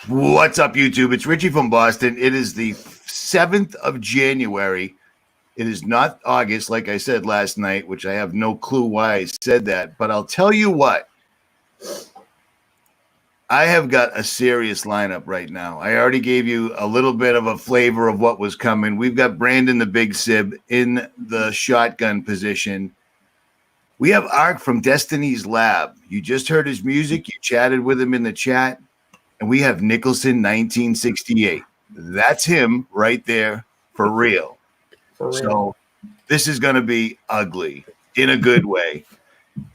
What's up, YouTube? It's Richie from Boston. It is the 7th of January. It is not August, like I said last night, which I have no clue why I said that. But I'll tell you what. I have got a serious lineup right now. I already gave you a little bit of a flavor of what was coming. We've got Brandon the Big Sib in the shotgun position. We have Ark from Destiny's Lab. You just heard his music. You chatted with him in the chat. And we have Nicholson 1968. That's him right there for real. So this is going to be ugly in a good way.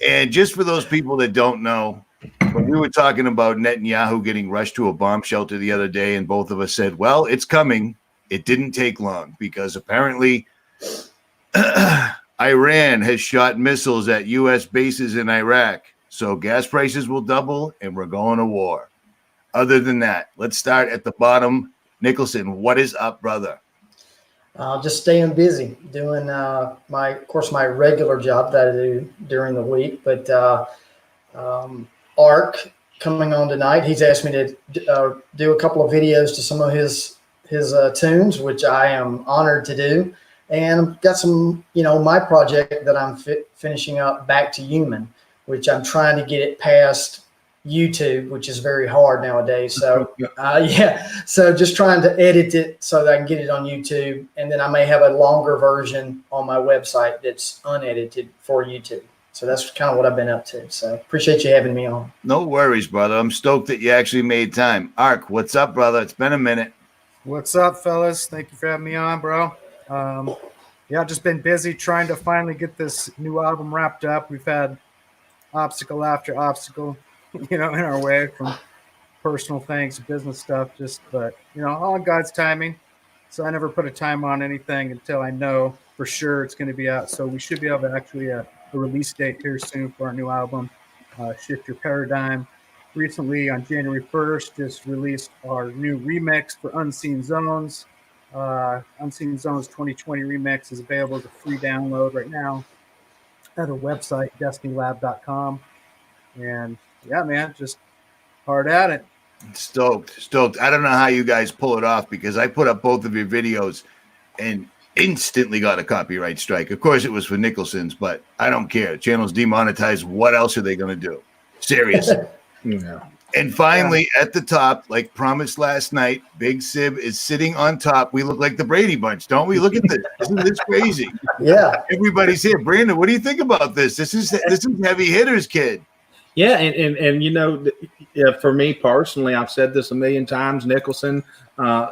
And just for those people that don't know, when we were talking about Netanyahu getting rushed to a bomb shelter the other day, and both of us said, well, it's coming. It didn't take long because apparently Iran has shot missiles at U.S. bases in Iraq. So gas prices will double and we're going to war. Other than that, let's start at the bottom. Nicholson, what is up, brother? Just staying busy, doing my regular job that I do during the week. But Ark coming on tonight. He's asked me to do a couple of videos to some of his tunes, which I am honored to do. And I've got some, my project that I'm finishing up, Back to Human, which I'm trying to get it past YouTube, which is very hard nowadays. So so just trying to edit it so that I can get it on YouTube, and then I may have a longer version on my website that's unedited for YouTube. So that's kind of what I've been up to. So appreciate you having me on. No worries, brother. I'm stoked that you actually made time. Ark, what's up, brother? It's been a minute. What's up, fellas? Thank you for having me on, bro. I've just been busy trying to finally get this new album wrapped up. We've had obstacle after obstacle, in our way, from personal things to business stuff, but all in God's timing. So I never put a time on anything until I know for sure it's going to be out. So we should be able to actually a release date here soon for our new album, Shift Your Paradigm. Recently on January 1st, just released our new remix for Unseen Zones. Unseen Zones 2020 remix is available as a free download right now at our website, destinylab.com. And yeah, man, just hard at it. Stoked. I don't know how you guys pull it off, because I put up both of your videos and instantly got a copyright strike. Of course, it was for Nicholson's, but I don't care. Channel's demonetized. What else are they going to do? Seriously. And finally, at the top, like promised last night, Big Sib is sitting on top. We look like the Brady Bunch, don't we? Look at this. Isn't this crazy? Yeah. Everybody's here. Brandon, what do you think about this? This is heavy hitters, kid. Yeah, and for me personally, I've said this a million times. Nicholson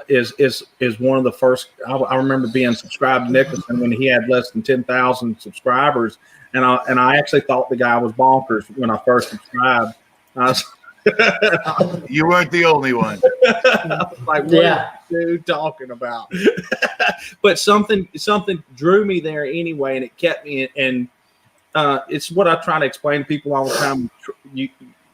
is one of the first. I remember being subscribed to Nicholson when he had less than 10,000 subscribers, and I actually thought the guy was bonkers when I first subscribed. You weren't the only one. Like, what is this dude talking about? But something drew me there anyway, and it kept me. And it's what I try to explain to people all the time.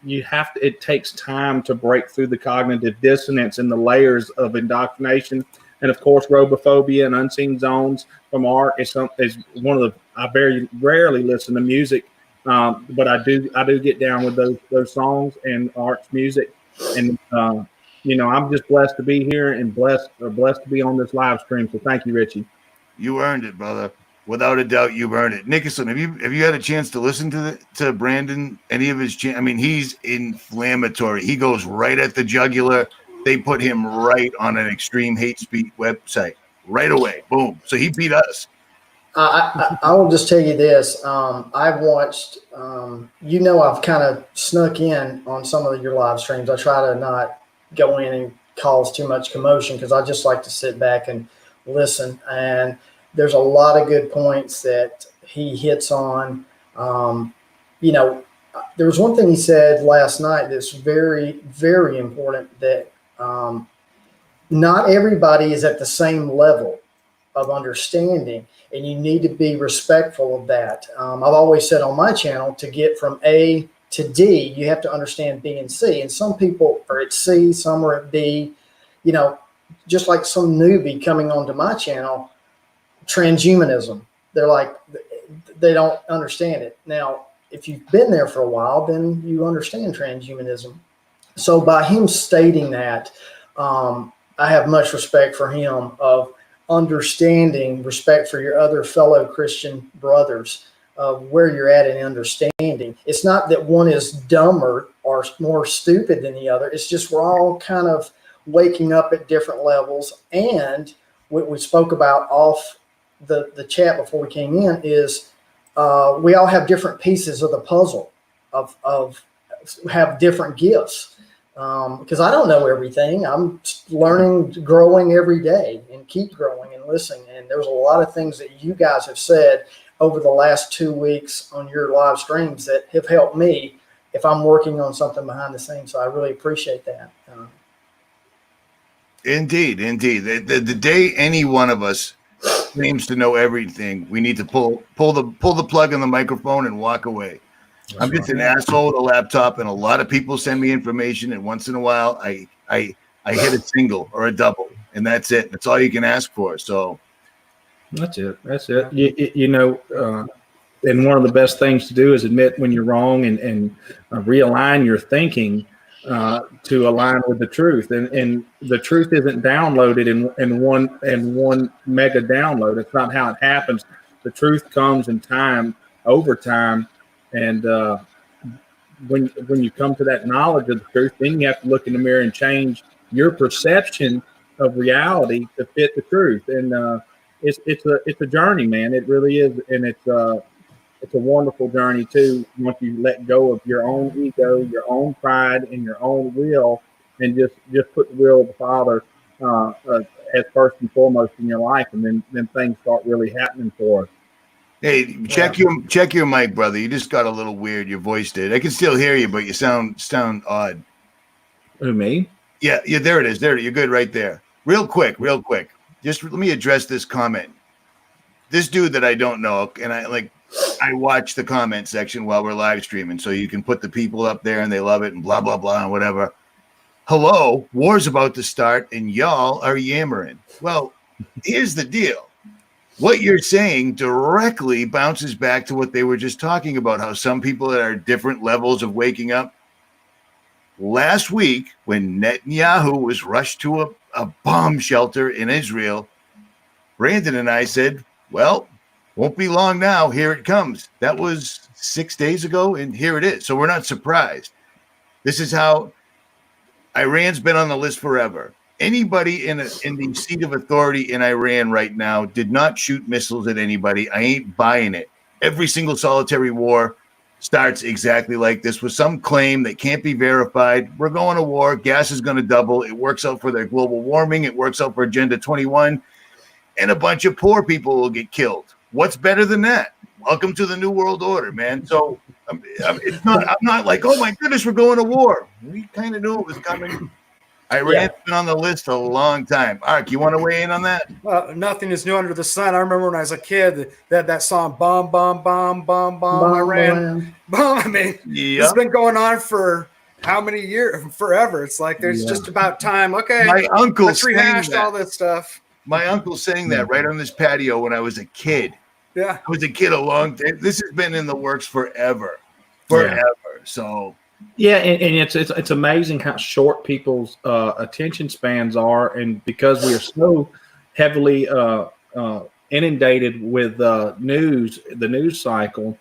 You have to. It takes time to break through the cognitive dissonance and the layers of indoctrination. And of course, Robophobia and Unseen Zones from Art is one of the. I very rarely listen to music. But I do get down with those songs and Art's music, and I'm just blessed to be here and blessed to be on this live stream. So thank you, Richie. You earned it, brother. Without a doubt, you've earned it. Nicholson, have you had a chance to listen to Brandon? Any of his? I mean, he's inflammatory. He goes right at the jugular. They put him right on an extreme hate speech website right away. Boom. So he beat us. I will just tell you this. I've watched, I've kind of snuck in on some of your live streams. I try to not go in and cause too much commotion, because I just like to sit back and listen. And there's a lot of good points that he hits on. There was one thing he said last night that's very, very important, that not everybody is at the same level of understanding, and you need to be respectful of that. I've always said on my channel, to get from A to D, you have to understand B and C. And some people are at C, some are at B. Just like some newbie coming onto my channel, transhumanism. They're like, they don't understand it. Now, if you've been there for a while, then you understand transhumanism. So by him stating that, I have much respect for him of understanding, respect for your other fellow Christian brothers of where you're at in understanding. It's not that one is dumber or more stupid than the other. It's just we're all kind of waking up at different levels. And what we spoke about off the chat before we came in is we all have different pieces of the puzzle of have different gifts. Because I don't know everything. I'm learning, growing every day, and keep growing and listening. And there's a lot of things that you guys have said over the last 2 weeks on your live streams that have helped me if I'm working on something behind the scenes. So I really appreciate that. Indeed. The day any one of us claims to know everything, we need to pull the plug on the microphone and walk away. I'm just an asshole with a laptop, and a lot of people send me information, and once in a while I hit a single or a double, and that's it. That's all you can ask for. So that's it. You know, and one of the best things to do is admit when you're wrong and realign your thinking to align with the truth. And the truth isn't downloaded in one mega download. It's not how it happens. The truth comes in time, over time. And when you come to that knowledge of the truth, then you have to look in the mirror and change your perception of reality to fit the truth. And it's a journey, man. It really is, and it's a wonderful journey too. Once you let go of your own ego, your own pride, and your own will, and just put the will of the Father as first and foremost in your life, and then things start really happening for us. hey, check your mic, brother. You just got a little weird. Your voice did. I can still hear you, but you sound odd. Who, me? Yeah. There it is. There, you're good right there. Real quick. Just let me address this comment. This dude that I don't know, and I watch the comment section while we're live streaming, so you can put the people up there and they love it and blah blah blah and whatever. Hello, war's about to start, and y'all are yammering. Well, here's the deal. What you're saying directly bounces back to what they were just talking about, how some people are at different levels of waking up. Last week, when Netanyahu was rushed to a bomb shelter in Israel, Brandon and I said, well, won't be long now. Here it comes. That was 6 days ago, and here it is. So we're not surprised. This is how Iran's been on the list forever. Anybody in the seat of authority in Iran right now did not shoot missiles at anybody. I ain't buying it. Every single solitary war starts exactly like this with some claim that can't be verified. We're going to war. Gas is going to double. It works out for their global warming. It works out for Agenda 21. And a bunch of poor people will get killed. What's better than that? Welcome to the New World Order, man. So I'm not like, oh my goodness, we're going to war. We kind of knew it was coming. Iran's been on the list a long time. Ark, you want to weigh in on that? Well, nothing is new under the sun. I remember when I was a kid that song, bomb, bomb, bomb, bomb, bomb, Iran. Bomb. I mean, It's been going on for how many years? Forever. It's like there's just about time. Okay, my uncle let's rehash all this stuff. My uncle sang that right on this patio when I was a kid. Yeah. I was a kid a long time. This has been in the works forever. Yeah. So yeah, and it's amazing how short people's attention spans are, and because we are so heavily inundated with the news cycle,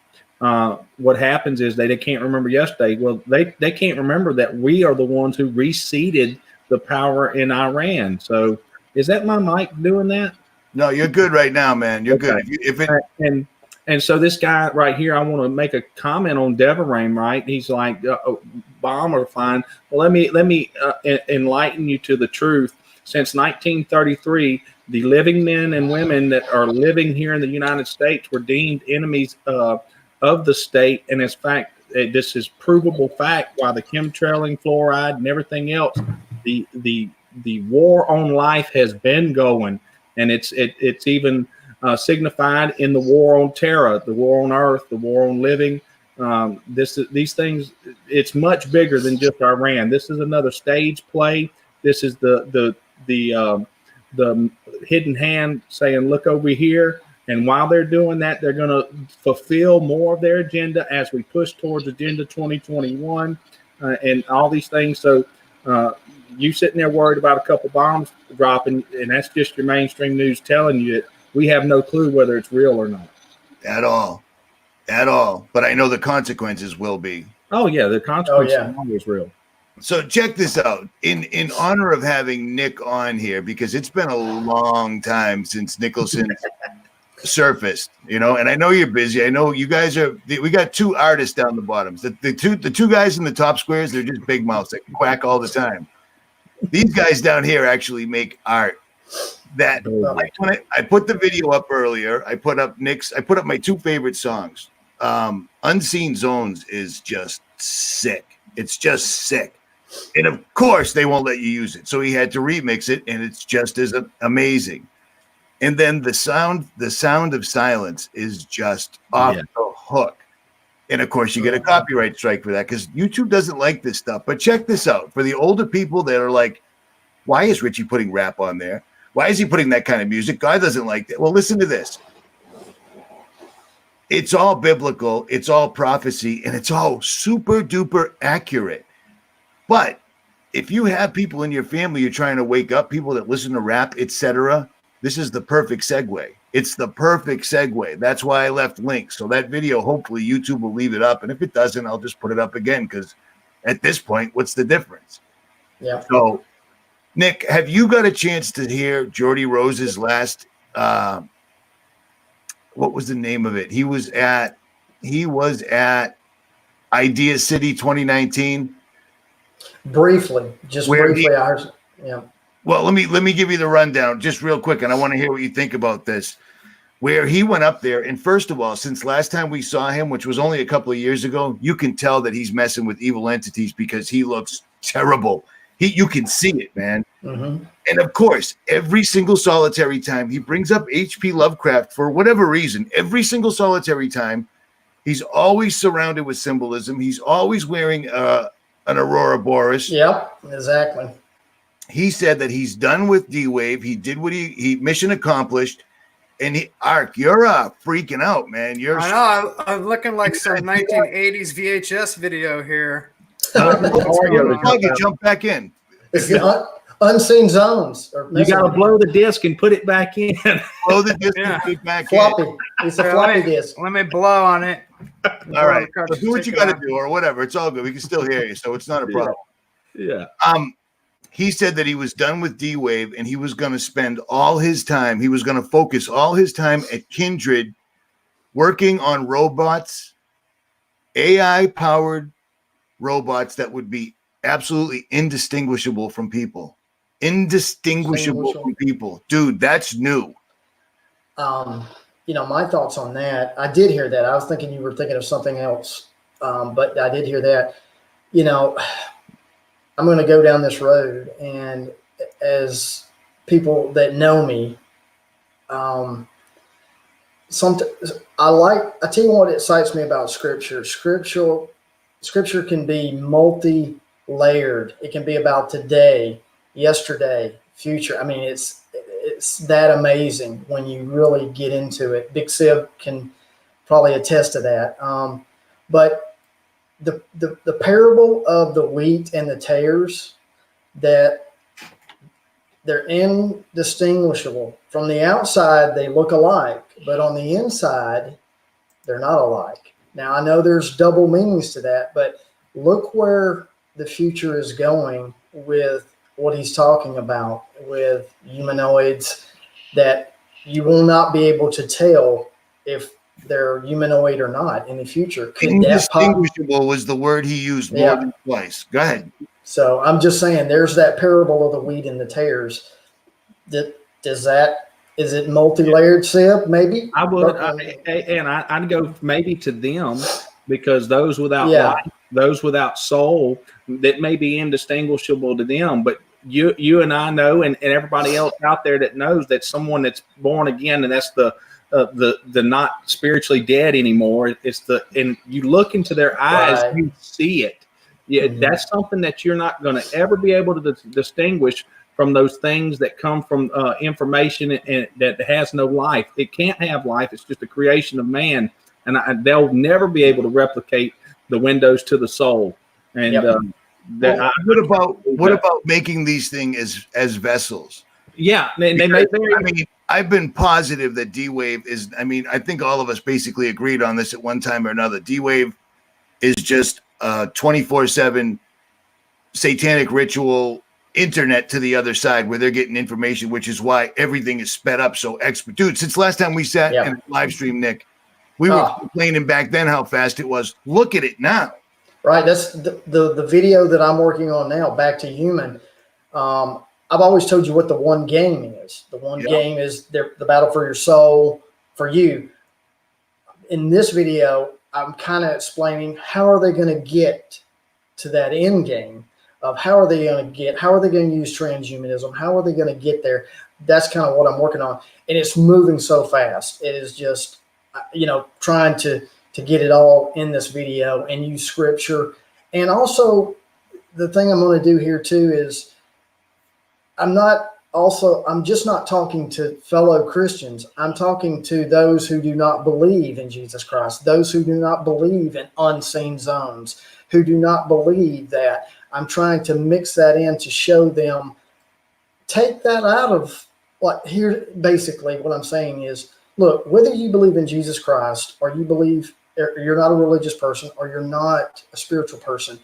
what happens is they can't remember yesterday. Well, they can't remember that we are the ones who reseated the power in Iran. So is that my mic doing that? No, you're good right now, man. You're good. And so this guy right here, I want to make a comment on Devarim, right? He's like, bomb or fine. Well, let me enlighten you to the truth. Since 1933, the living men and women that are living here in the United States were deemed enemies of the state. And in fact, this is provable fact why the chemtrailing, fluoride, and everything else, the war on life has been going, and it's even signified in the war on terror, the war on earth, the war on living. These things, it's much bigger than just Iran. This is another stage play. This is the hidden hand saying, look over here. And while they're doing that, they're going to fulfill more of their agenda as we push towards Agenda 2021. and all these things. So you sitting there worried about a couple bombs dropping, and that's just your mainstream news telling you that we have no clue whether it's real or not. At all. But I know the consequences will be. Oh yeah, the consequences are always real. So check this out. In honor of having Nick on here, because it's been a long time since Nicholson surfaced, and I know you're busy. I know you guys we got two artists down the bottoms. The two guys in the top squares, they're just big mouths that quack all the time. These guys down here actually make art. That I put the video up earlier. I put up my two favorite songs. Unseen Zones is just sick. It's just sick. And of course they won't let you use it. So he had to remix it, and it's just as amazing. And then the sound of silence is just off the hook. And of course you get a copyright strike for that because YouTube doesn't like this stuff. But check this out. For the older people that are like, why is Richie putting rap on there? Why is he putting that kind of music? God doesn't like that. Well, listen to this. It's all biblical. It's all prophecy. And it's all super duper accurate. But if you have people in your family you're trying to wake up, people that listen to rap, etc., this is the perfect segue. It's the perfect segue. That's why I left links. So that video, hopefully YouTube will leave it up. And if it doesn't, I'll just put it up again because at this point, what's the difference? Yeah. So, Nick, have you got a chance to hear Jordy Rose's last, what was the name of it? He was at Idea City 2019. Briefly. Yeah. Well, let me give you the rundown just real quick, and I want to hear what you think about this. Where he went up there, and first of all, since last time we saw him, which was only a couple of years ago, you can tell that he's messing with evil entities because he looks terrible. You can see it, man. Mm-hmm. And of course, every single solitary time he brings up H.P. Lovecraft for whatever reason, every single solitary time, he's always surrounded with symbolism. He's always wearing an Aurora Boreas. Yep, exactly. He said that he's done with D-Wave. He did what he mission accomplished. And Ark, you're freaking out, man. I know. I'm looking like some 1980s VHS video here. Jump back in. It's the Unseen Zones. You got to blow the disc and put it back in. Blow the disc and put it back floppy. in. It's a floppy disc. Let me blow on it. All right. So do what you got to do or whatever. It's all good. We can still hear you, so it's not a problem. Yeah. He said that he was done with D-Wave and he was going to spend all his time, he was going to focus all his time at Kindred working on robots, AI-powered robots that would be absolutely indistinguishable from people. Indistinguishable from people. Dude, that's new. My thoughts on that, I did hear that. I was thinking you were thinking of something else, but I did hear that. I'm going to go down this road, and as people that know me, I tell you what excites me about Scripture. Scripture can be multi-layered. It can be about today, yesterday, future. I mean, it's that amazing when you really get into it. Big Sib can probably attest to that. But the parable of the wheat and the tares, that they're indistinguishable. From the outside, they look alike, but on the inside, they're not alike. Now, I know there's double meanings to that, but look where the future is going with what he's talking about with humanoids, that you will not be able to tell if they're humanoid or not in the future. Indistinguishable was the word he used more than twice. Go ahead. So I'm just saying, there's that parable of the wheat and the tares. Is it multi-layered, Sib? Maybe I would, I'd go maybe to them, because those without life, those without soul, that may be indistinguishable to them. But you and I know, and everybody else out there that knows, that someone that's born again, and that's the not spiritually dead anymore. And you look into their eyes, right. You see it. Yeah, mm-hmm. That's something that you're not going to ever be able to distinguish from those things that come from information and that has no life. It can't have life. It's just a creation of man, and they'll never be able to replicate the windows to the soul. And Yep. What about making these things as vessels? Yeah, they made I mean, I've been positive that D-Wave is. I mean, I think all of us basically agreed on this at one time or another. D-Wave is just 24/7 satanic ritual internet to the other side where they're getting information, which is why everything is sped up so expert. Dude, since last time we sat Yeah. in live stream, Nick, we were complaining back then how fast it was. Look at it now. Right. That's the video that I'm working on now, Back to Human. I've always told you what the one game is. The one game is the battle for your soul, for you. In this video, I'm kind of explaining how are they going to get to that end game of how are they going to use transhumanism? How are they going to get there? That's kind of what I'm working on. And it's moving so fast. It is just, trying to get it all in this video and use scripture. And also the thing I'm going to do here too is I'm just not talking to fellow Christians. I'm talking to those who do not believe in Jesus Christ, those who do not believe in unseen zones, who do not believe that. I'm trying to mix that in to show them, take that out of here. Basically what I'm saying is, look, whether you believe in Jesus Christ or you're not a religious person or you're not a spiritual person,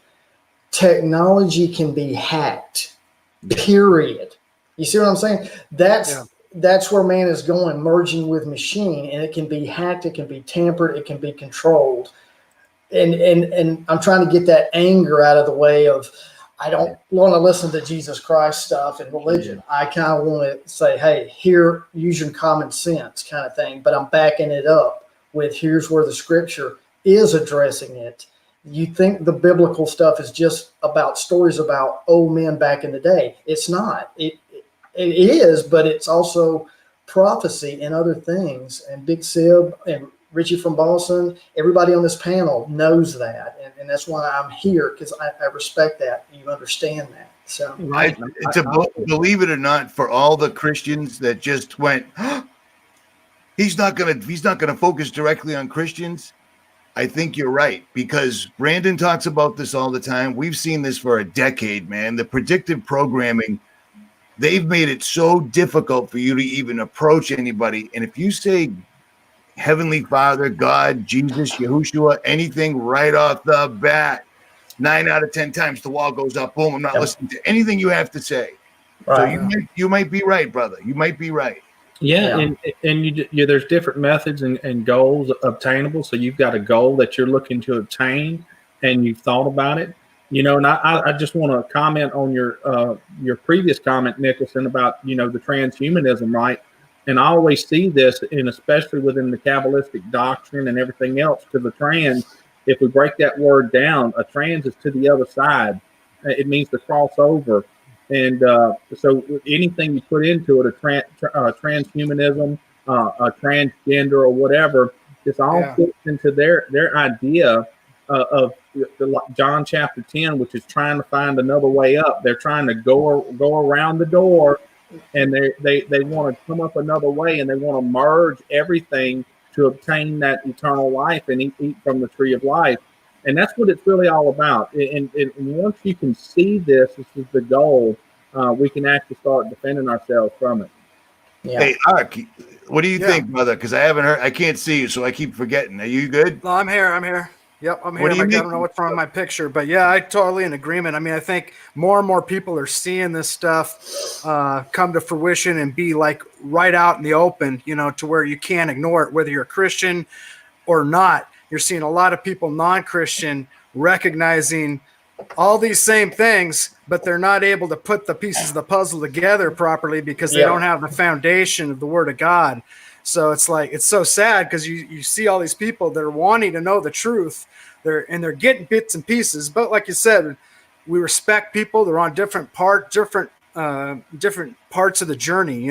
technology can be hacked, period. You see what I'm saying? That's where man is going, merging with machine, and it can be hacked, it can be tampered, it can be controlled. And I'm trying to get that anger out of the way of, I don't want to listen to Jesus Christ stuff and religion. I kind of want to say, hey, here, use your common sense kind of thing. But I'm backing it up with here's where the scripture is addressing it. You think the biblical stuff is just about stories about old men back in the day. It's not. It is, but it's also prophecy and other things. And Big Sib and Richie from Boston, everybody on this panel knows that. And that's why I'm here, because I respect that. You understand that. So, believe it or not, for all the Christians that just went, he's not gonna focus directly on Christians. I think you're right, because Brandon talks about this all the time. We've seen this for a decade, man. The predictive programming, they've made it so difficult for you to even approach anybody. And if you say Heavenly Father, God, Jesus, Yahushua, anything right off the bat, 9 out of 10 times the wall goes up. Boom, I'm not listening to anything you have to say. Right. So you might be right, brother. You might be right. Yeah. And there's different methods and goals obtainable. So you've got a goal that you're looking to obtain, and you've thought about it. And I just want to comment on your previous comment, Nicholson, about the transhumanism, right? And I always see this, and especially within the Kabbalistic doctrine and everything else, because the trans, if we break that word down, a trans is to the other side. It means to cross over. And so anything you put into it, transhumanism, a transgender or whatever, it's all fits into their idea of John chapter 10, which is trying to find another way up. They're trying to go around the door, and they want to come up another way, and they want to merge everything to obtain that eternal life and eat from the tree of life. And that's what it's really all about. And once you can see this is the goal, we can actually start defending ourselves from it. Yeah. Hey, Ark, what do you think, brother? Because I haven't heard, I can't see you, so I keep forgetting. Are you good? No, I'm here. Yep, I'm here. I don't know what's wrong with my picture, but yeah, I totally in agreement. I mean, I think more and more people are seeing this stuff come to fruition and be like right out in the open, to where you can't ignore it, whether you're a Christian or not. You're seeing a lot of people, non-Christian, recognizing all these same things, but they're not able to put the pieces of the puzzle together properly because they don't have the foundation of the Word of God. So it's like, it's so sad because you see all these people that are wanting to know the truth. They're getting bits and pieces. But like you said, we respect people. They're on different parts of the journey.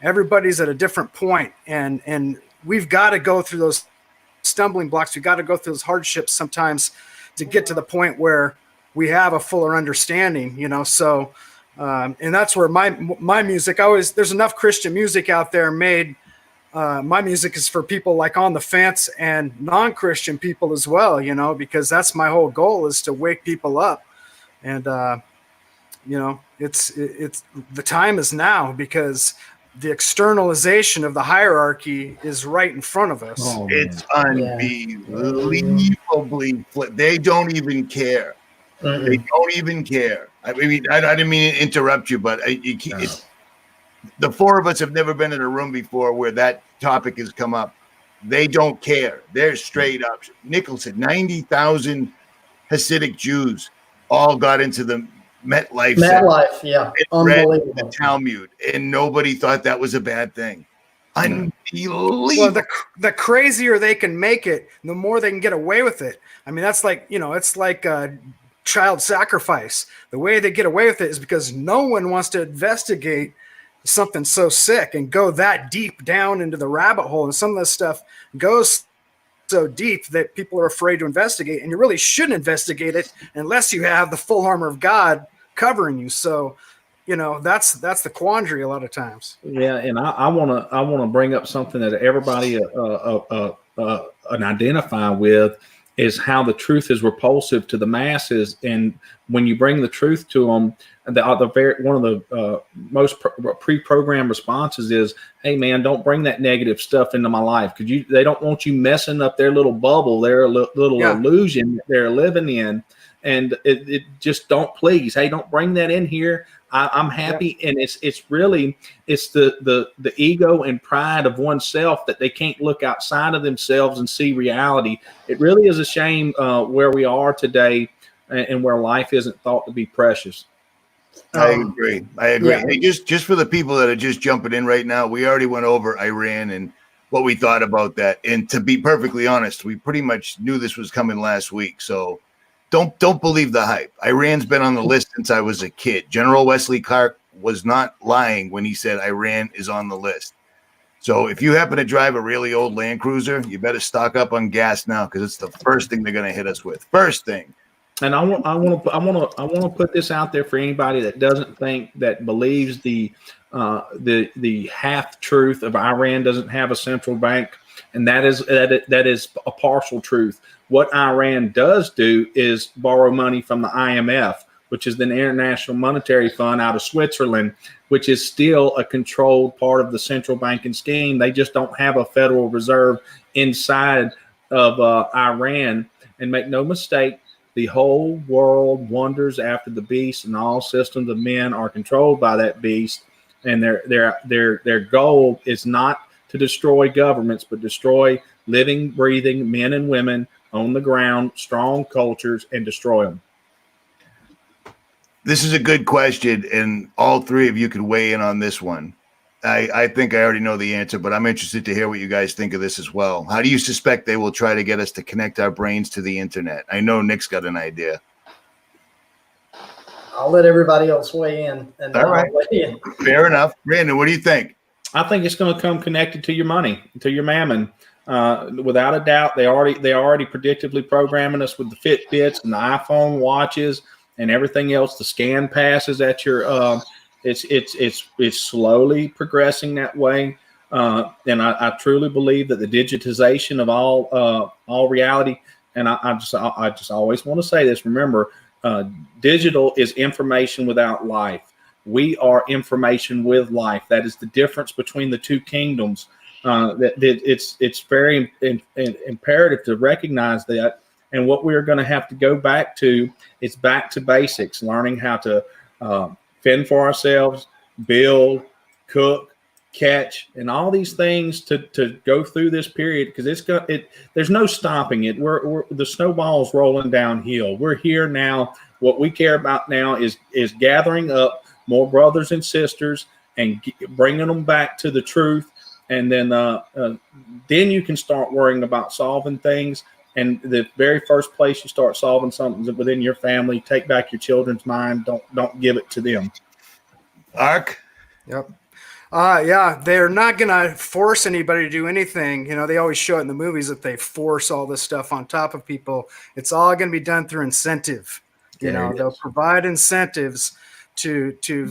Everybody's at a different point, and we've got to go through those stumbling blocks. We've got to go through those hardships sometimes to get to the point where we have a fuller understanding. So and that's where my music, there's enough Christian music out there made my music is for people like on the fence and non-Christian people as well, you know, because that's my whole goal, is to wake people up. And, you know, it's the time is now, because the externalization of the hierarchy is right in front of us. Oh, It's man. unbelievably they don't even care. They don't even care. I mean, I didn't mean to interrupt you, but the four of us have never been in a room before where that topic has come up. They don't care. They're straight up. Nichols said 90,000 Hasidic Jews all got into the MetLife Center. MetLife, yeah, and read unbelievable. the Talmud, and nobody thought that was a bad thing. Unbelievable. Well, the crazier they can make it, the more they can get away with it. I mean, that's like, you know, it's like child sacrifice. The way they get away with it is because no one wants to investigate something so sick and go that deep down into the rabbit hole. And some of this stuff goes so deep that people are afraid to investigate, and you really shouldn't investigate it unless you have the full armor of God covering you. So, you know, that's the quandary a lot of times. Yeah, and I wanna bring up something that everybody identify with, is how the truth is repulsive to the masses, and when you bring the truth to them, one of the most pre-programmed responses is, "Hey, man, don't bring that negative stuff into my life, because they don't want you messing up their little bubble, their little illusion that they're living in, and it just don't, please. Hey, don't bring that in here. I'm happy." And it's really the ego and pride of oneself that they can't look outside of themselves and see reality. It really is a shame where we are today, and where life isn't thought to be precious. I agree. Yeah. Hey, just for the people that are just jumping in right now, we already went over Iran and what we thought about that. And to be perfectly honest, we pretty much knew this was coming last week. So don't believe the hype. Iran's been on the list since I was a kid. General Wesley Clark was not lying when he said Iran is on the list. So if you happen to drive a really old Land Cruiser, you better stock up on gas now, because it's the first thing they're going to hit us with. First thing. And I want to put this out there for anybody that doesn't think, that believes the half truth of Iran doesn't have a central bank, and that is a partial truth. What Iran does do is borrow money from the IMF, which is the International Monetary Fund out of Switzerland, which is still a controlled part of the central banking scheme. They just don't have a Federal Reserve inside of Iran. And make no mistake, the whole world wonders after the beast, and all systems of men are controlled by that beast. And their goal is not to destroy governments, but destroy living, breathing men and women on the ground, strong cultures, and destroy them. This is a good question, and all three of you could weigh in on this one. I think I already know the answer, but I'm interested to hear what you guys think of this as well. How do you suspect they will try to get us to connect our brains to the internet? I know Nick's got an idea. I'll let everybody else weigh in. And all right. Weigh in. Fair enough. Brandon, what do you think? I think it's going to come connected to your money, to your mammon. Without a doubt, they already predictably programming us with the Fitbits and the iPhone watches and everything else. The scan passes at your it's slowly progressing that way, and I truly believe that the digitization of all reality. And I just always want to say this. Remember, digital is information without life. We are information with life. That is the difference between the two kingdoms. It's very imperative to recognize that. And what we're going to have to go back to is back to basics, learning how to fend for ourselves, build, cook, catch, and all these things to go through this period, because there's no stopping it. We're the snowball's rolling downhill. We're here now. What we care about now is gathering up more brothers and sisters and bringing them back to the truth. And then you can start worrying about solving things. And the very first place you start solving something is within your family. Take back your children's mind. Don't give it to them. Ark? Yep. Yeah, they're not going to force anybody to do anything. You know, they always show it in the movies that they force all this stuff on top of people. It's all going to be done through incentive. You know, they'll provide incentives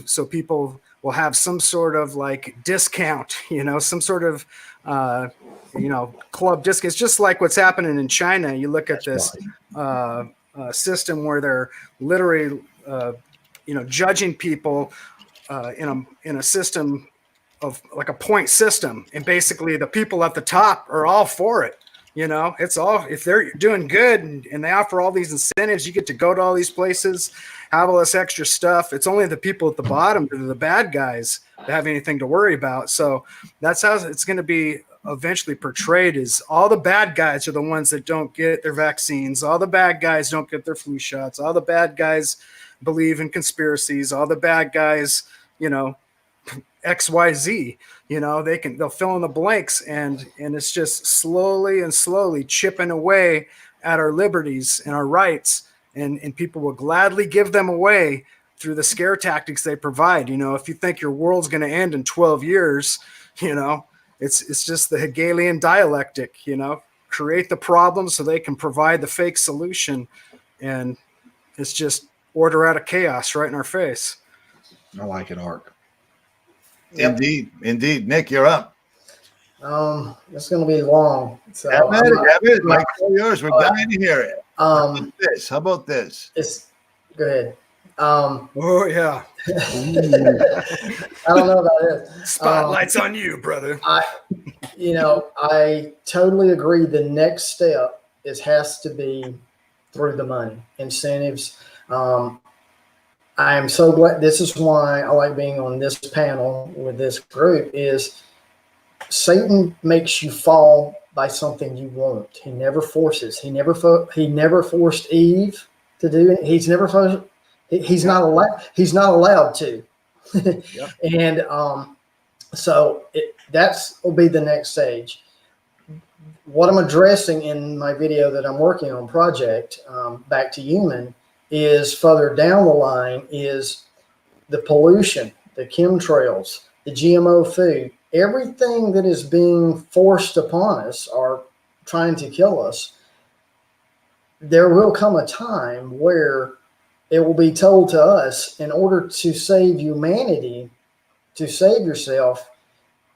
so people will have some sort of like discount, some sort of club discount. It's just like what's happening in China. You look at this system where they're literally judging people in a system of like a point system, and basically the people at the top are all for it. It's all, if they're doing good and they offer all these incentives, you get to go to all these places, have all this extra stuff. It's only the people at the bottom that are the bad guys that have anything to worry about. So that's how it's going to be eventually portrayed, is all the bad guys are the ones that don't get their vaccines. All the bad guys don't get their flu shots. All the bad guys believe in conspiracies. All the bad guys, XYZ, they'll fill in the blanks, and it's just slowly chipping away at our liberties and our rights, and people will gladly give them away through the scare tactics they provide. If you think your world's going to end in 12 years, it's just the Hegelian dialectic, create the problem so they can provide the fake solution, and it's just order out of chaos right in our face. I like it, Ark. Yep. Indeed. Nick, you're up. It's going to be long. So have it. Mike, all yours. We're dying to hear it. How about this? Go ahead. Oh yeah. I don't know about this. Spotlight's on you, brother. I totally agree. The next step has to be through the money, incentives. I am so glad. This is why I like being on this panel with this group. Is Satan makes you fall by something you want. He never forces. He never forced Eve to do it. He's not allowed. He's not allowed to. Yep. And so that's will be the next stage. What I'm addressing in my video that I'm working on, project Back to Human, is further down the line is the pollution, the chemtrails, the GMO food, everything that is being forced upon us or trying to kill us. There will come a time where it will be told to us, in order to save humanity, to save yourself,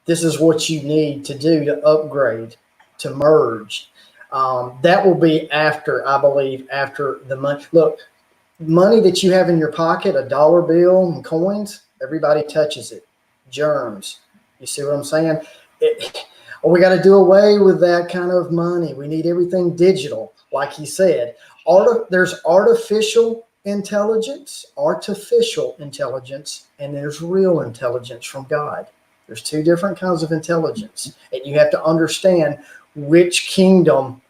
this is what you need to do to upgrade, to merge. That will be after, I believe, after the money. Look, money that you have in your pocket, a dollar bill and coins, everybody touches it. Germs. You see what I'm saying? We got to do away with that kind of money. We need everything digital, like he said. There's artificial intelligence, and there's real intelligence from God. There's two different kinds of intelligence, and you have to understand which kingdom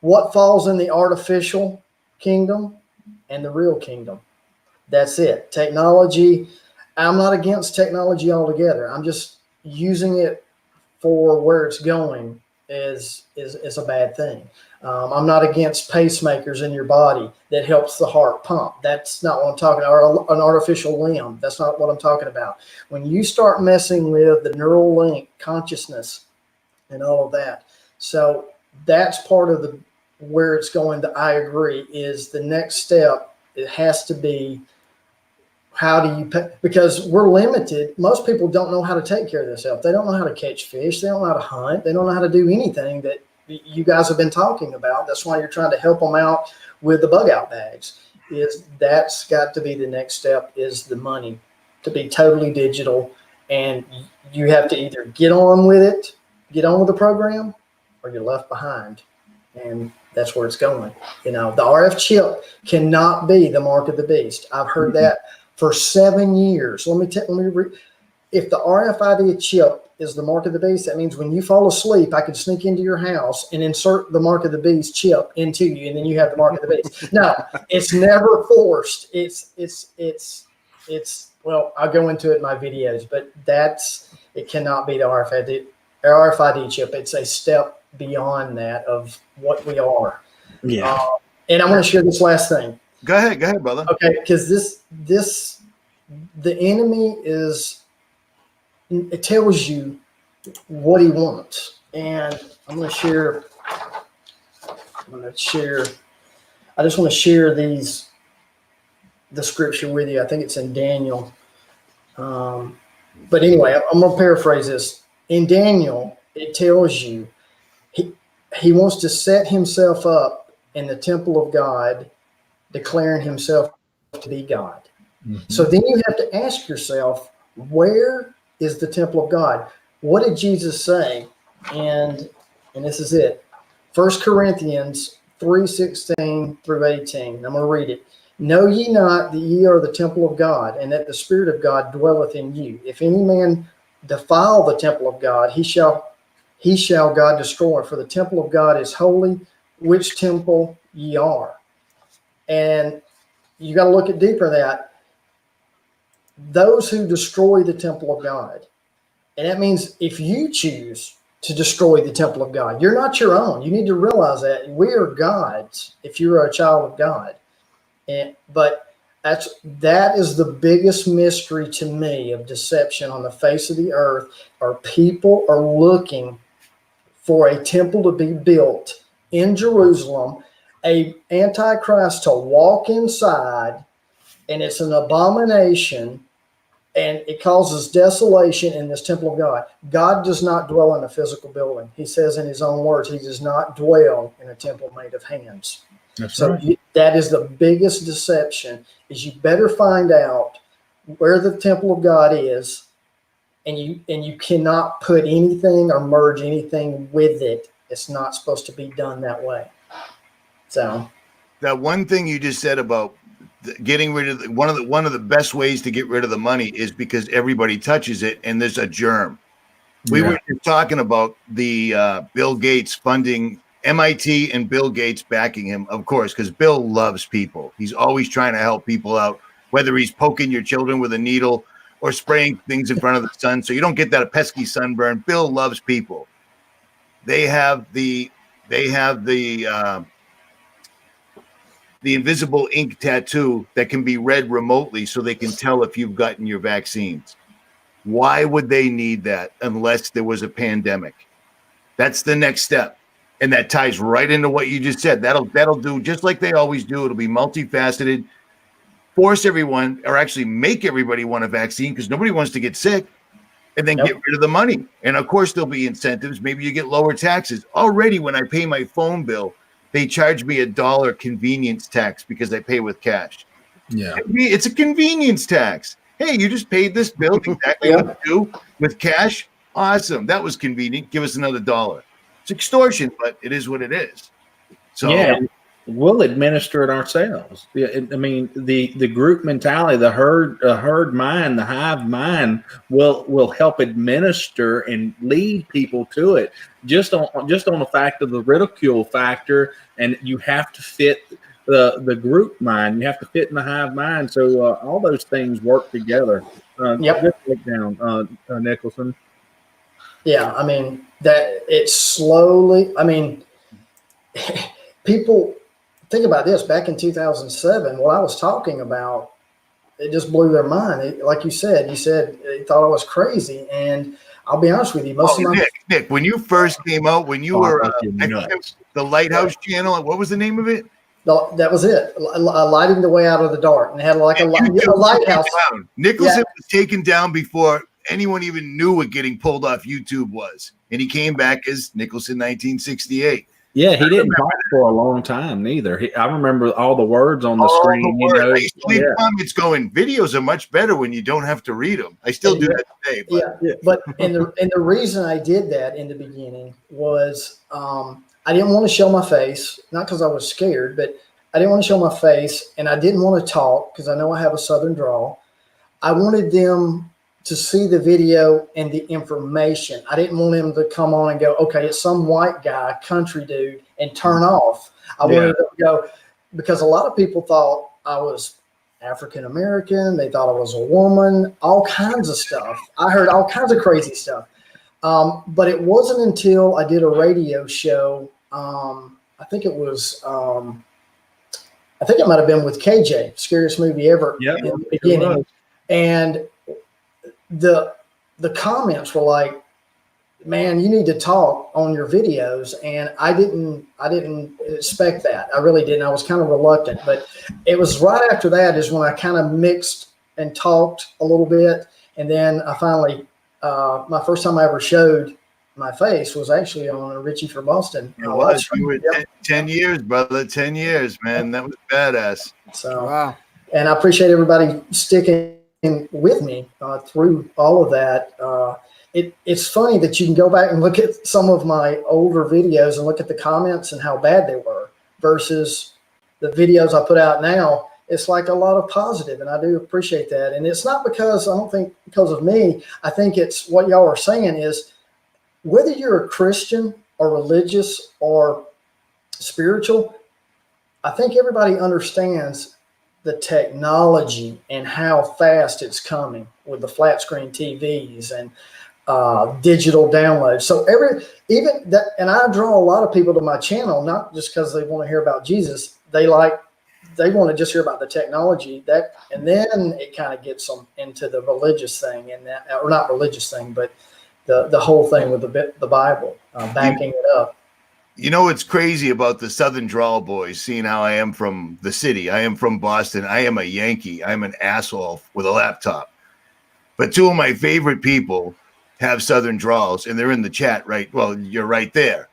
what falls in the artificial kingdom and the real kingdom. That's it. Technology, I'm not against technology altogether. I'm just using it for where it's going is a bad thing. I'm not against pacemakers in your body that helps the heart pump. That's not what I'm talking about. Or an artificial limb. That's not what I'm talking about. When you start messing with the neural link, consciousness, and all of that. So that's part of where it's going. I agree, is the next step. It has to be, how do you pay? Because we're limited. Most people don't know how to take care of themselves. They don't know how to catch fish. They don't know how to hunt. They don't know how to do anything that you guys have been talking about. That's why you're trying to help them out with the bug out bags. That's got to be the next step, is the money, to be totally digital. And you have to either get on with it, get on with the program, or you're left behind. And that's where it's going. The RF chip cannot be the mark of the beast. I've heard that for 7 years. If the RFID chip is the mark of the beast, that means when you fall asleep, I could sneak into your house and insert the mark of the beast chip into you, and then you have the mark of the beast. No, it's never forced. It's well, I'll go into it in my videos, but it cannot be the RFID chip. It's a step beyond that of what we are. Yeah. And I want to share this last thing. Go ahead, brother. Okay, because the enemy it tells you what he wants. And I just want to share these the scripture with you. I think it's in Daniel. But anyway, I'm going to paraphrase this. In Daniel, it tells you he wants to set himself up in the temple of God, declaring himself to be God. So then you have to ask yourself, where is the temple of God? What did Jesus say? And this is it. 1 Corinthians 3:16 through 18. I'm going to read it. Know ye not that ye are the temple of God, and that the Spirit of God dwelleth in you? If any man defile the temple of God, he shall God destroy. For the temple of God is holy, which temple ye are. And you got to look at deeper that. Those who destroy the temple of God, and that means if you choose to destroy the temple of God, you're not your own. You need to realize that we are God's if you're a child of God. But that is the biggest mystery to me of deception on the face of the earth. Are people are looking for a temple to be built in Jerusalem, a antichrist to walk inside, and it's an abomination, and it causes desolation in this temple of God. God does not dwell in a physical building. He says in his own words, he does not dwell in a temple made of hands. That's So right. that is the biggest deception, is you better find out where the temple of God is, and you cannot put anything or merge anything with it. It's not supposed to be done that way. So that one thing you just said about getting rid of one of the best ways to get rid of the money is because everybody touches it and there's a germ. We were just talking about the Bill Gates funding MIT and Bill Gates backing him, of course, because Bill loves people. He's always trying to help people out, whether he's poking your children with a needle or spraying things in front of the sun so you don't get that pesky sunburn. Bill loves people. They have the invisible ink tattoo that can be read remotely so they can tell if you've gotten your vaccines. Why would they need that unless there was a pandemic? That's the next step. And that ties right into what you just said. That'll do just like they always do. It'll be multifaceted, force everyone, or actually make everybody want a vaccine because nobody wants to get sick, and then get rid of the money. And of course, there'll be incentives. Maybe you get lower taxes. Already, when I pay my phone bill, they charge me $1 convenience tax because I pay with cash. Yeah. It's a convenience tax. Hey, you just paid this bill exactly what you do with cash. Awesome. That was convenient. Give us another $1. It's extortion, but it is what it is. So yeah, we'll administer it ourselves. I mean, the group mentality, the herd mind, the hive mind will help administer and lead people to it. Just on the fact of the ridicule factor, and you have to fit the group mind. You have to fit in the hive mind. So all those things work together. Good breakdown, Nicholson. yeah, I mean that it's slowly. I mean, people think about this. Back in 2007, what I was talking about, it just blew their mind. Like you said they thought I was crazy, and I'll be honest with you. Nick, when you first came out, when you were the Lighthouse Channel, what was the name of it? That was it. Lighting the way out of the dark, and it had like a lighthouse. Nicholson was taken down before anyone even knew what getting pulled off YouTube was, and he came back as Nicholson 1968. Yeah, he didn't talk for a long time neither. I remember all the words on the screen. I used to leave comments going, videos are much better when you don't have to read them. I still do that today. But the reason I did that in the beginning was I didn't want to show my face, not because I was scared, but I didn't want to show my face, and I didn't want to talk because I know I have a Southern drawl. I wanted them to see the video and the information. I didn't want him to come on and go, okay, it's some white guy, country dude, and turn off. I wanted to go, because a lot of people thought I was African-American. They thought I was a woman, all kinds of stuff. I heard all kinds of crazy stuff. But it wasn't until I did a radio show. I think it was, I think it might've been with KJ, Scariest Movie Ever in the beginning. And the comments were like, man, you need to talk on your videos. And I didn't expect that. I really didn't. I was kind of reluctant, but it was right after that is when I kind of mixed and talked a little bit. And then I finally, my first time I ever showed my face was actually on Richie for Boston. It was. You were 10 years, brother. 10 years, man. That was badass. So, Wow. and I appreciate everybody sticking with me through all of that. It's funny that you can go back and look at some of my older videos and look at the comments and how bad they were versus the videos I put out now. It's like a lot of positive, and I do appreciate that. And it's not because, I don't think because of me. I think it's what y'all are saying is whether you're a Christian or religious or spiritual, I think everybody understands the technology and how fast it's coming with the flat screen TVs and digital downloads. So even that, and I draw a lot of people to my channel, not just because they want to hear about Jesus. They want to just hear about the technology that, and then it kind of gets them into the religious thing and that, or not religious thing, but the whole thing with the Bible, backing it up. You know what's crazy about the Southern Drawl boys, seeing how I am from the city. I am from Boston. I am a Yankee. I'm an asshole with a laptop. But two of my favorite people have Southern Drawls, and they're in the chat, right? Well, you're right there.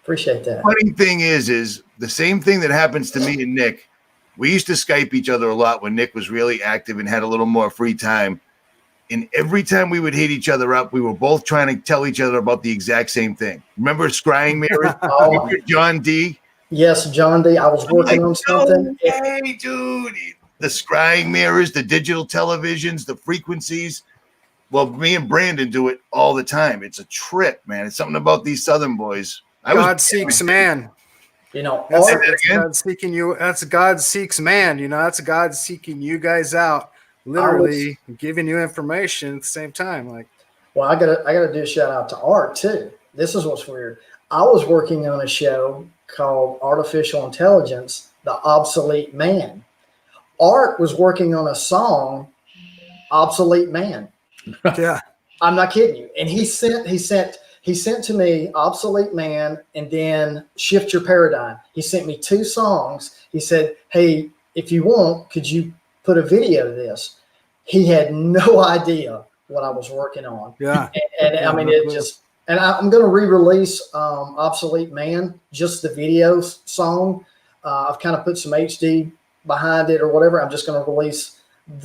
Appreciate that. Funny thing is the same thing that happens to me and Nick. We used to Skype each other a lot when Nick was really active and had a little more free time. And every time we would hit each other up, we were both trying to tell each other about the exact same thing. Remember scrying mirrors? Oh, John D? yes, John D. I was working on something. Hey, dude. The scrying mirrors, the digital televisions, the frequencies. Well, me and Brandon do it all the time. It's a trip, man. It's something about these Southern boys. God seeks man. You know, That's again? God seeking you. That's God seeks man. You know, that's God seeking you guys out, literally giving you information at the same time. Like, well, I gotta do a shout out to Art too. This is what's weird. I was working on a show called Artificial Intelligence, The Obsolete Man. Art was working on a song, Obsolete Man. yeah, I'm not kidding you. And he sent to me Obsolete Man and then Shift Your Paradigm. He sent me 2 songs. He said, hey, if you want, could you put a video to this? He had no idea what I was working on. yeah. And I mean, it just, and I'm going to re-release Obsolete Man, just the video song. I've kind of put some HD behind it or whatever. I'm just going to release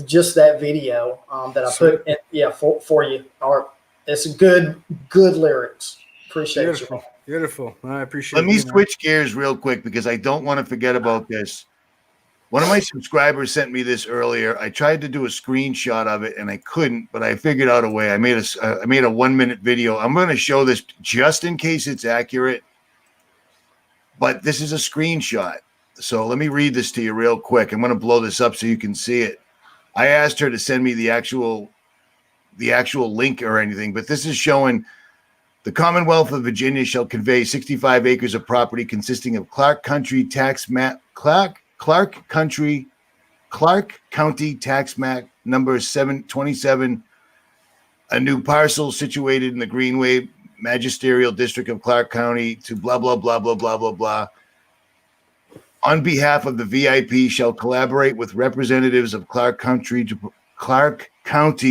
just that video that I put in, for you. Art. It's good lyrics. Appreciate Beautiful. you. Beautiful. I appreciate it. Let me switch gears real quick because I don't want to forget about this. One of my subscribers sent me this earlier. I tried to do a screenshot of it and I couldn't, but I figured out a way. I made a 1-minute video. I'm going to show this just in case it's accurate, but this is a screenshot. So let me read this to you real quick. I'm going to blow this up so you can see it. I asked her to send me the actual link or anything, but this is showing the Commonwealth of Virginia shall convey 65 acres of property consisting of Clark County tax map number 727, a new parcel situated in the Greenway Magisterial District of Clark County to blah, blah, blah, blah, blah, blah, blah. On behalf of the VIP shall collaborate with representatives of Clark County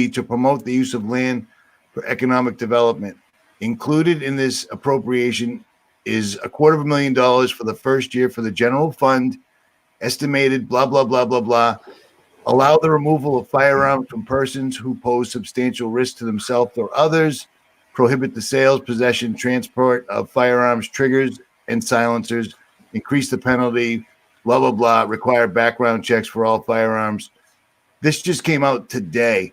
to promote the use of land for economic development. Included in this appropriation is $250,000 for the first year for the general fund, estimated blah, blah, blah, blah, blah. Allow the removal of firearms from persons who pose substantial risk to themselves or others. Prohibit the sales, possession, transport of firearms, triggers, and silencers. Increase the penalty, blah, blah, blah. Require background checks for all firearms. This just came out today.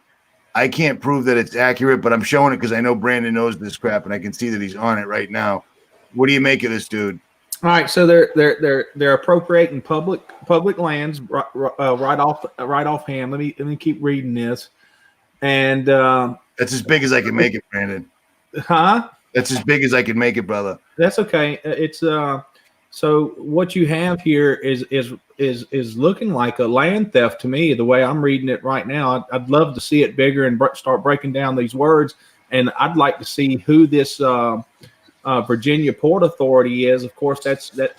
I can't prove that it's accurate, but I'm showing it because I know Brandon knows this crap, and I can see that he's on it right now. What do you make of this, dude? All right, so they're appropriating public lands right offhand. Let me keep reading this, and That's as big as I can make it, Brandon. huh? That's as big as I can make it, brother. That's okay. It's so what you have here is looking like a land theft to me. The way I'm reading it right now, I'd love to see it bigger and start breaking down these words. and I'd like to see who this Virginia Port Authority is. Of course, that.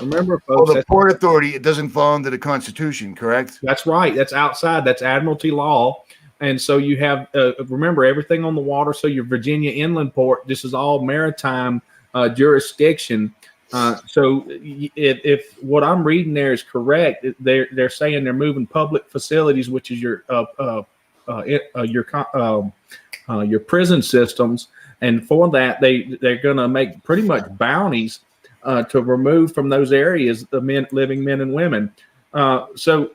Remember, folks. Well, the Port Authority, it doesn't fall under the Constitution, correct? That's right. That's outside. That's Admiralty law. And so you have, remember, everything on the water. So your Virginia Inland Port, this is all maritime jurisdiction. So if what I'm reading there is correct, they're saying they're moving public facilities, which is your prison systems, and for that they're going to make pretty much bounties to remove from those areas the living men and women. So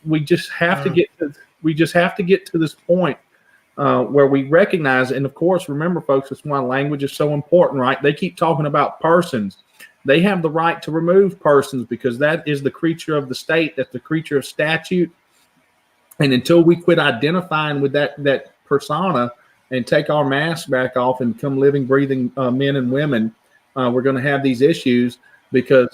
we just have to get to this point where we recognize, and of course, remember, folks, that's why language is so important, right? They keep talking about persons. They have the right to remove persons because that is the creature of the state. That's the creature of statute. And until we quit identifying with that persona and take our masks back off and become living, breathing men and women, we're going to have these issues because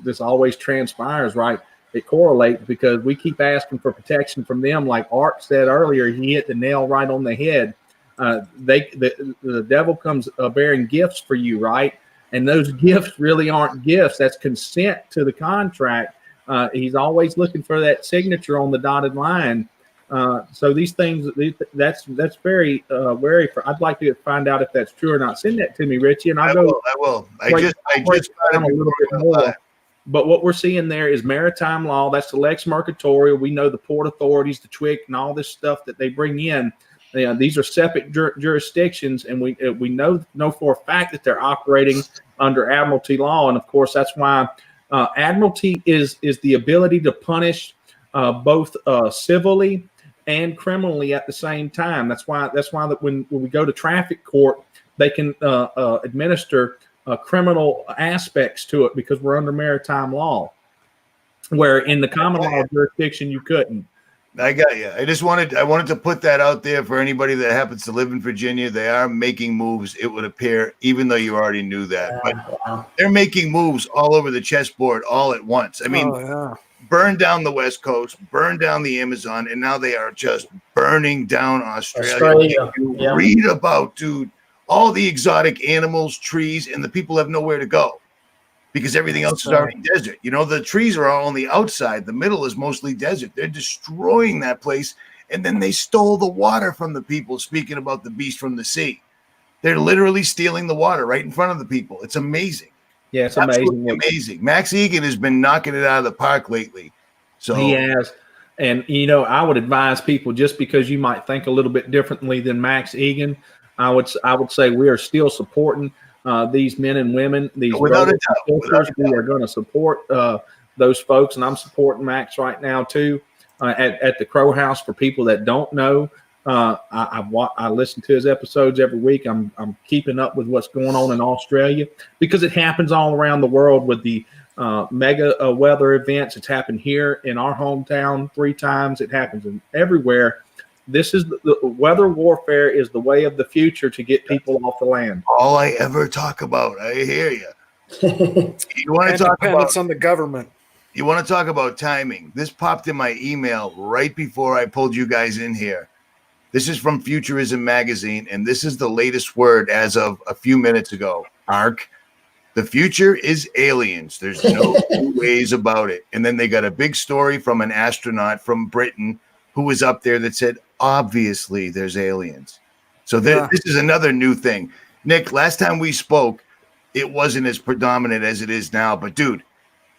this always transpires, right? It correlates because we keep asking for protection from them. Like Art said earlier, he hit the nail right on the head. The devil comes bearing gifts for you, right? And those gifts really aren't gifts. That's consent to the contract. He's always looking for that signature on the dotted line. So these things, that's very, very. I'd like to find out if that's true or not. Send that to me, Richie, and I will. I just a little bit more. But what we're seeing there is maritime law. That's the Lex Mercatoria. We know the port authorities, the TWIC, and all this stuff that they bring in. These are separate jurisdictions, and we know for a fact that they're operating under Admiralty law. And of course, that's why Admiralty is the ability to punish both civilly and criminally at the same time. That's why that when we go to traffic court, they can administer criminal aspects to it because we're under maritime law, where in the common law jurisdiction you couldn't. I got you. I wanted to put that out there for anybody that happens to live in Virginia. They are making moves, it would appear, even though you already knew that. But they're making moves all over the chessboard all at once. I mean, burn down the West Coast, burn down the Amazon, and now they are just burning down Australia. You read about, dude, all the exotic animals, trees, and the people have nowhere to go because everything else is already desert. You know, the trees are all on the outside. The middle is mostly desert. They're destroying that place. And then they stole the water from the people, speaking about the beast from the sea. They're literally stealing the water right in front of the people. It's amazing. Yeah, it's amazing. Amazing. Max Egan has been knocking it out of the park lately. So he has. And, you know, I would advise people, just because you might think a little bit differently than Max Egan, I would say we are still supporting these men and women, these without a doubt. We are going to support those folks, and I'm supporting Max right now too at the Crow House. For people that don't know, I listen to his episodes every week. I'm keeping up with what's going on in Australia because it happens all around the world with the mega weather events. It's happened here in our hometown 3 times. It happens everywhere. This is the weather warfare is the way of the future to get people off the land. All I ever talk about. I hear you. You want to talk about on the government. You want to talk about timing. This popped in my email right before I pulled you guys in here. This is from Futurism Magazine, and this is the latest word as of a few minutes ago. ARC. The future is aliens. There's no two ways about it. And then they got a big story from an astronaut from Britain who was up there that said, obviously, there's aliens. So this is another new thing. Nick, last time we spoke, it wasn't as predominant as it is now. But, dude,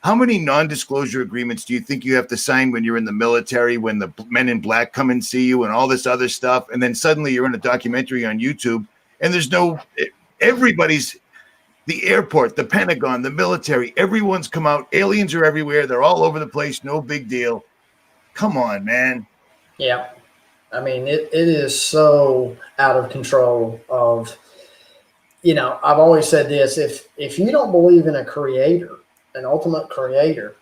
how many non-disclosure agreements do you think you have to sign when you're in the military, when the men in black come and see you and all this other stuff? And then suddenly you're in a documentary on YouTube and there's everybody's the airport, the Pentagon, the military, everyone's come out. Aliens are everywhere. They're all over the place. No big deal. Come on, man. Yeah. I mean, it is so out of control of, I've always said this, if you don't believe in a creator, an ultimate creator,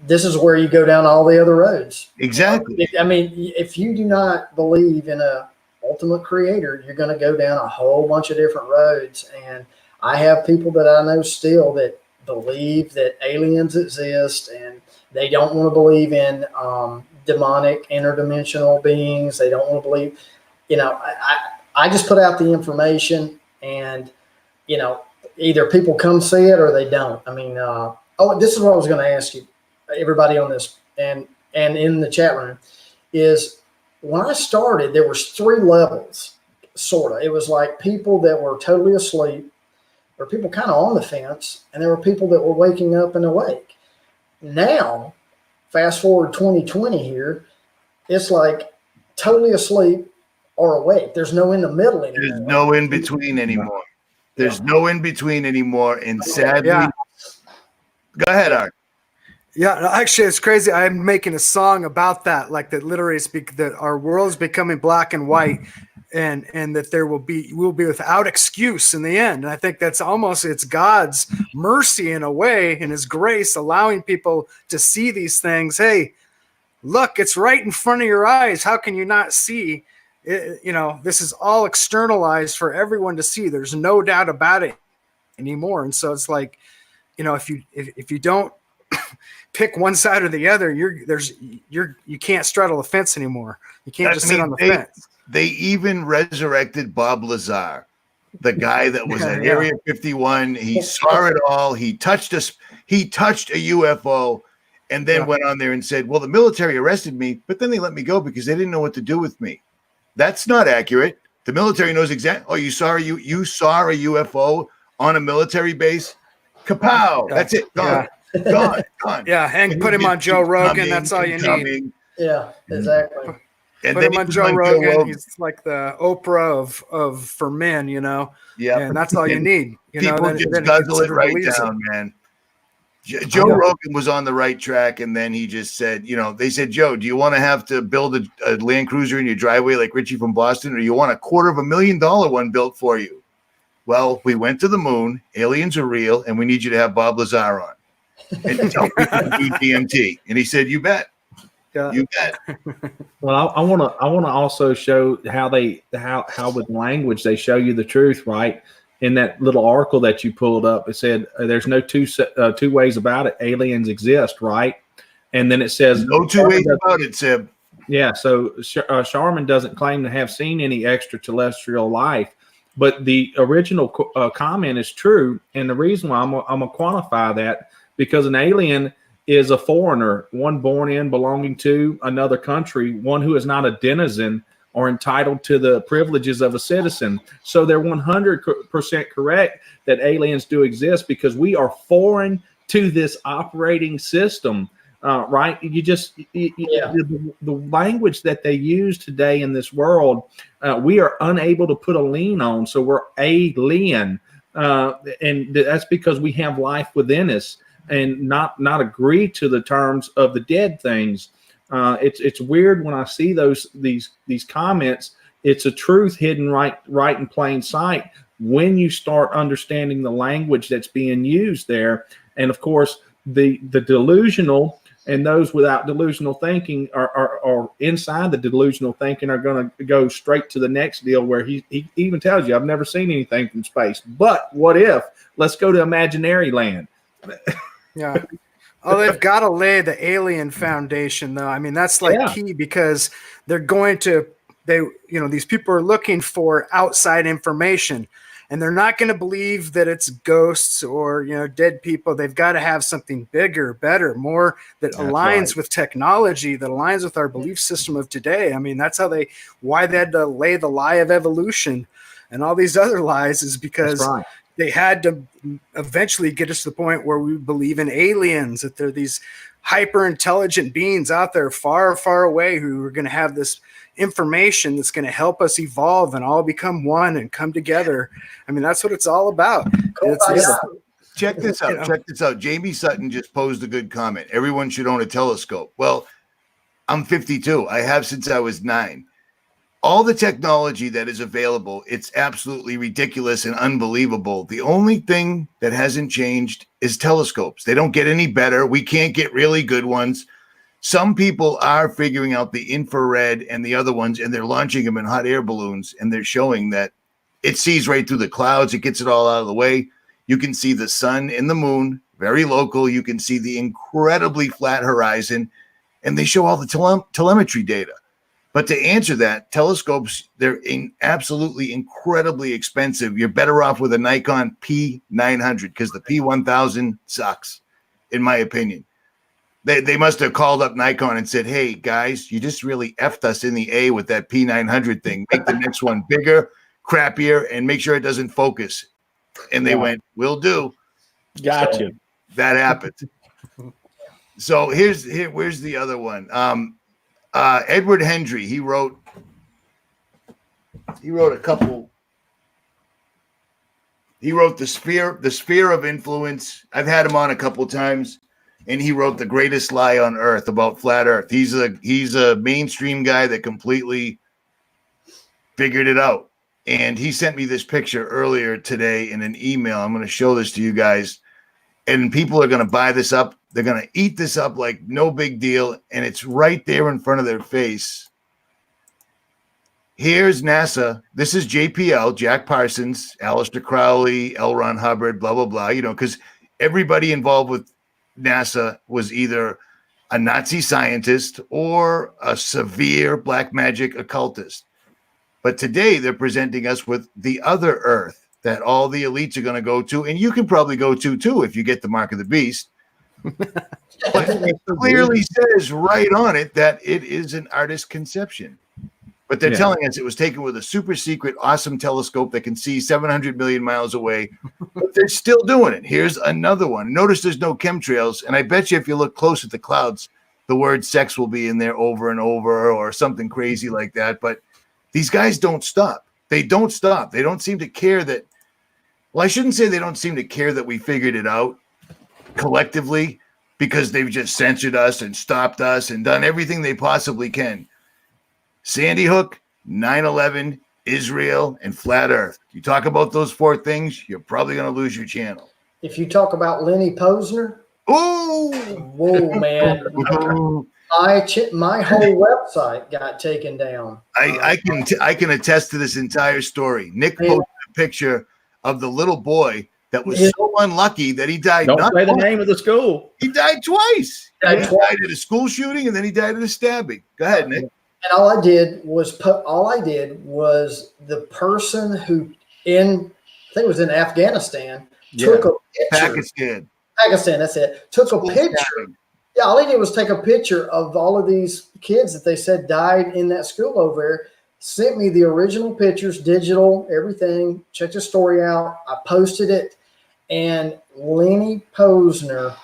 this is where you go down all the other roads. Exactly. I mean, if you do not believe in a ultimate creator, you're going to go down a whole bunch of different roads. And I have people that I know still that believe that aliens exist, and they don't want to believe in demonic interdimensional beings. They don't want to believe. I just put out the information, and either people come see it or they don't. I mean, this is what I was going to ask you, everybody on this and in the chat room, is when I started, there was 3 levels, sort of. It was like people that were totally asleep, or people kind of on the fence, and there were people that were waking up and awake. Now, fast forward 2020 here, it's like totally asleep or awake. There's no in the middle anymore. There's no in between anymore. There's no in between anymore. And sadly, go ahead, Art. Yeah, actually, it's crazy. I'm making a song about that, like that literally speak that our world's becoming black and white, and that we'll be without excuse in the end. And I think that's it's God's mercy in a way, and His grace allowing people to see these things. Hey, look, it's right in front of your eyes. How can you not see? This is all externalized for everyone to see. There's no doubt about it anymore. And so it's like, if you don't pick one side or the other, you can't straddle the fence anymore. You can't just sit on the fence. They even resurrected Bob Lazar, the guy that was at Area 51. He saw it all. He touched us. He touched a UFO, and then went on there and said, "Well, the military arrested me, but then they let me go because they didn't know what to do with me." That's not accurate. The military knows exactly. Oh, you saw a UFO on a military base? Kapow! That's it. Gone. Gone. Yeah, and put him on Joe Rogan. That's all you need. Yeah, exactly. And put him on Joe Rogan. He's like the Oprah of for men, Yeah, and that's all you need. People just guzzle it right down, man. Joe Rogan was on the right track, and then he just said, they said, "Joe, do you want to have to build a Land Cruiser in your driveway like Richie from Boston, or you want a $250,000 one built for you?" Well, we went to the moon. Aliens are real, and we need you to have Bob Lazar on and tell people to do DMT. And he said, "You bet." You bet. Well, I want to also show how with language they show you the truth, right? In that little article that you pulled up, it said there's no two ways about it. Aliens exist, right? And then it says no two ways about it, Sib. Yeah. So Sharman doesn't claim to have seen any extraterrestrial life, but the original comment is true. And the reason why I'm gonna quantify that, because an alien is a foreigner, one born in, belonging to another country, one who is not a denizen or entitled to the privileges of a citizen. So they're 100% correct that aliens do exist, because we are foreign to this operating system, right? The language that they use today in this world, we are unable to put a lien on. So we're alien, and that's because we have life within us and not agree to the terms of the dead things. It's weird when I see these comments. It's a truth hidden right in plain sight when you start understanding the language that's being used there. And of course, the delusional and those without delusional thinking are inside the delusional thinking are going to go straight to the next deal, where he even tells you, "I've never seen anything from space, but what if? Let's go to imaginary land." Yeah. Oh, they've got to lay the alien foundation, though. I mean, that's key, because they're going to, these people are looking for outside information, and they're not going to believe that it's ghosts or, dead people. They've got to have something bigger, better, more that aligns with technology, that aligns with our belief system of today. I mean, that's why they had to lay the lie of evolution and all these other lies, is because they had to eventually get us to the point where we believe in aliens, that they're these hyper intelligent beings out there far, far away who are going to have this information that's going to help us evolve and all become one and come together. I mean, that's what it's all about. Check this out. Check this out. Jamie Sutton just posed a good comment. Everyone should own a telescope. Well, I'm 52. I have since I was 9. All the technology that is available, it's absolutely ridiculous and unbelievable. The only thing that hasn't changed is telescopes. They don't get any better. We can't get really good ones. Some people are figuring out the infrared and the other ones, and they're launching them in hot air balloons, and they're showing that it sees right through the clouds. It gets it all out of the way. You can see the sun and the moon, very local. You can see the incredibly flat horizon, and they show all the telemetry data. But to answer that, telescopes, they're absolutely incredibly expensive. You're better off with a Nikon P900 because the P1000 sucks, in my opinion. They must have called up Nikon and said, hey, guys, you just really effed us in the A with that P900 thing. Make the next one bigger, crappier, and make sure it doesn't focus. And they went, we'll do. Gotcha. So that happened. So where's the other one? Edward Hendry, he wrote a couple. He wrote the sphere of influence. I've had him on a couple times, and he wrote The Greatest Lie on Earth about flat Earth. He's a mainstream guy that completely figured it out. And he sent me this picture earlier today in an email. I'm going to show this to you guys. And people are going to buy this up. They're going to eat this up like no big deal. And it's right there in front of their face. Here's NASA. This is JPL, Jack Parsons, Aleister Crowley, L. Ron Hubbard, blah, blah, blah. You know, because everybody involved with NASA was either a Nazi scientist or a severe black magic occultist. But today they're presenting us with the other Earth that all the elites are going to go to. And you can probably go to, too, if you get the mark of the beast. But it clearly says right on it that it is an artist's conception. But they're telling us it was taken with a super secret, awesome telescope that can see 700 million miles away. But they're still doing it. Here's another one. Notice there's no chemtrails. And I bet you if you look close at the clouds, the word sex will be in there over and over or something crazy like that. But these guys don't stop. They don't stop. They don't seem to care that. Well, I shouldn't say they don't seem to care that we figured it out collectively because they've just censored us and stopped us and done everything they possibly can. Sandy Hook, 9/11, Israel, and flat Earth. You talk about those four things, you're probably going to lose your channel. If you talk about Lenny Posner, ooh, whoa, man, my whole website got taken down. I can attest to this entire story. Nick posted a picture of the little boy that was so unlucky that he died. Don't say the name of the school. He died twice. He died at a school shooting, and then he died at a stabbing. Go ahead, Nick. And all I did was the person who I think it was in Afghanistan, took a picture. Pakistan, that's it. Took a picture. Yeah, all he did was take a picture of all of these kids that they said died in that school over there. Sent me the original pictures, digital, everything. Checked the story out. I posted it, and Lenny Posner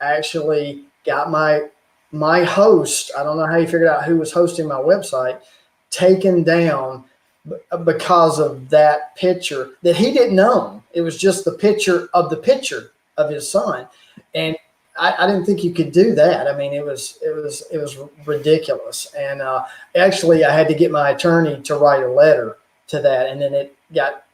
actually got my host, I don't know how he figured out who was hosting my website, taken down because of that picture that he didn't own. It was just the picture of his son. And I didn't think you could do that. I mean, it was ridiculous. And actually I had to get my attorney to write a letter to that. And then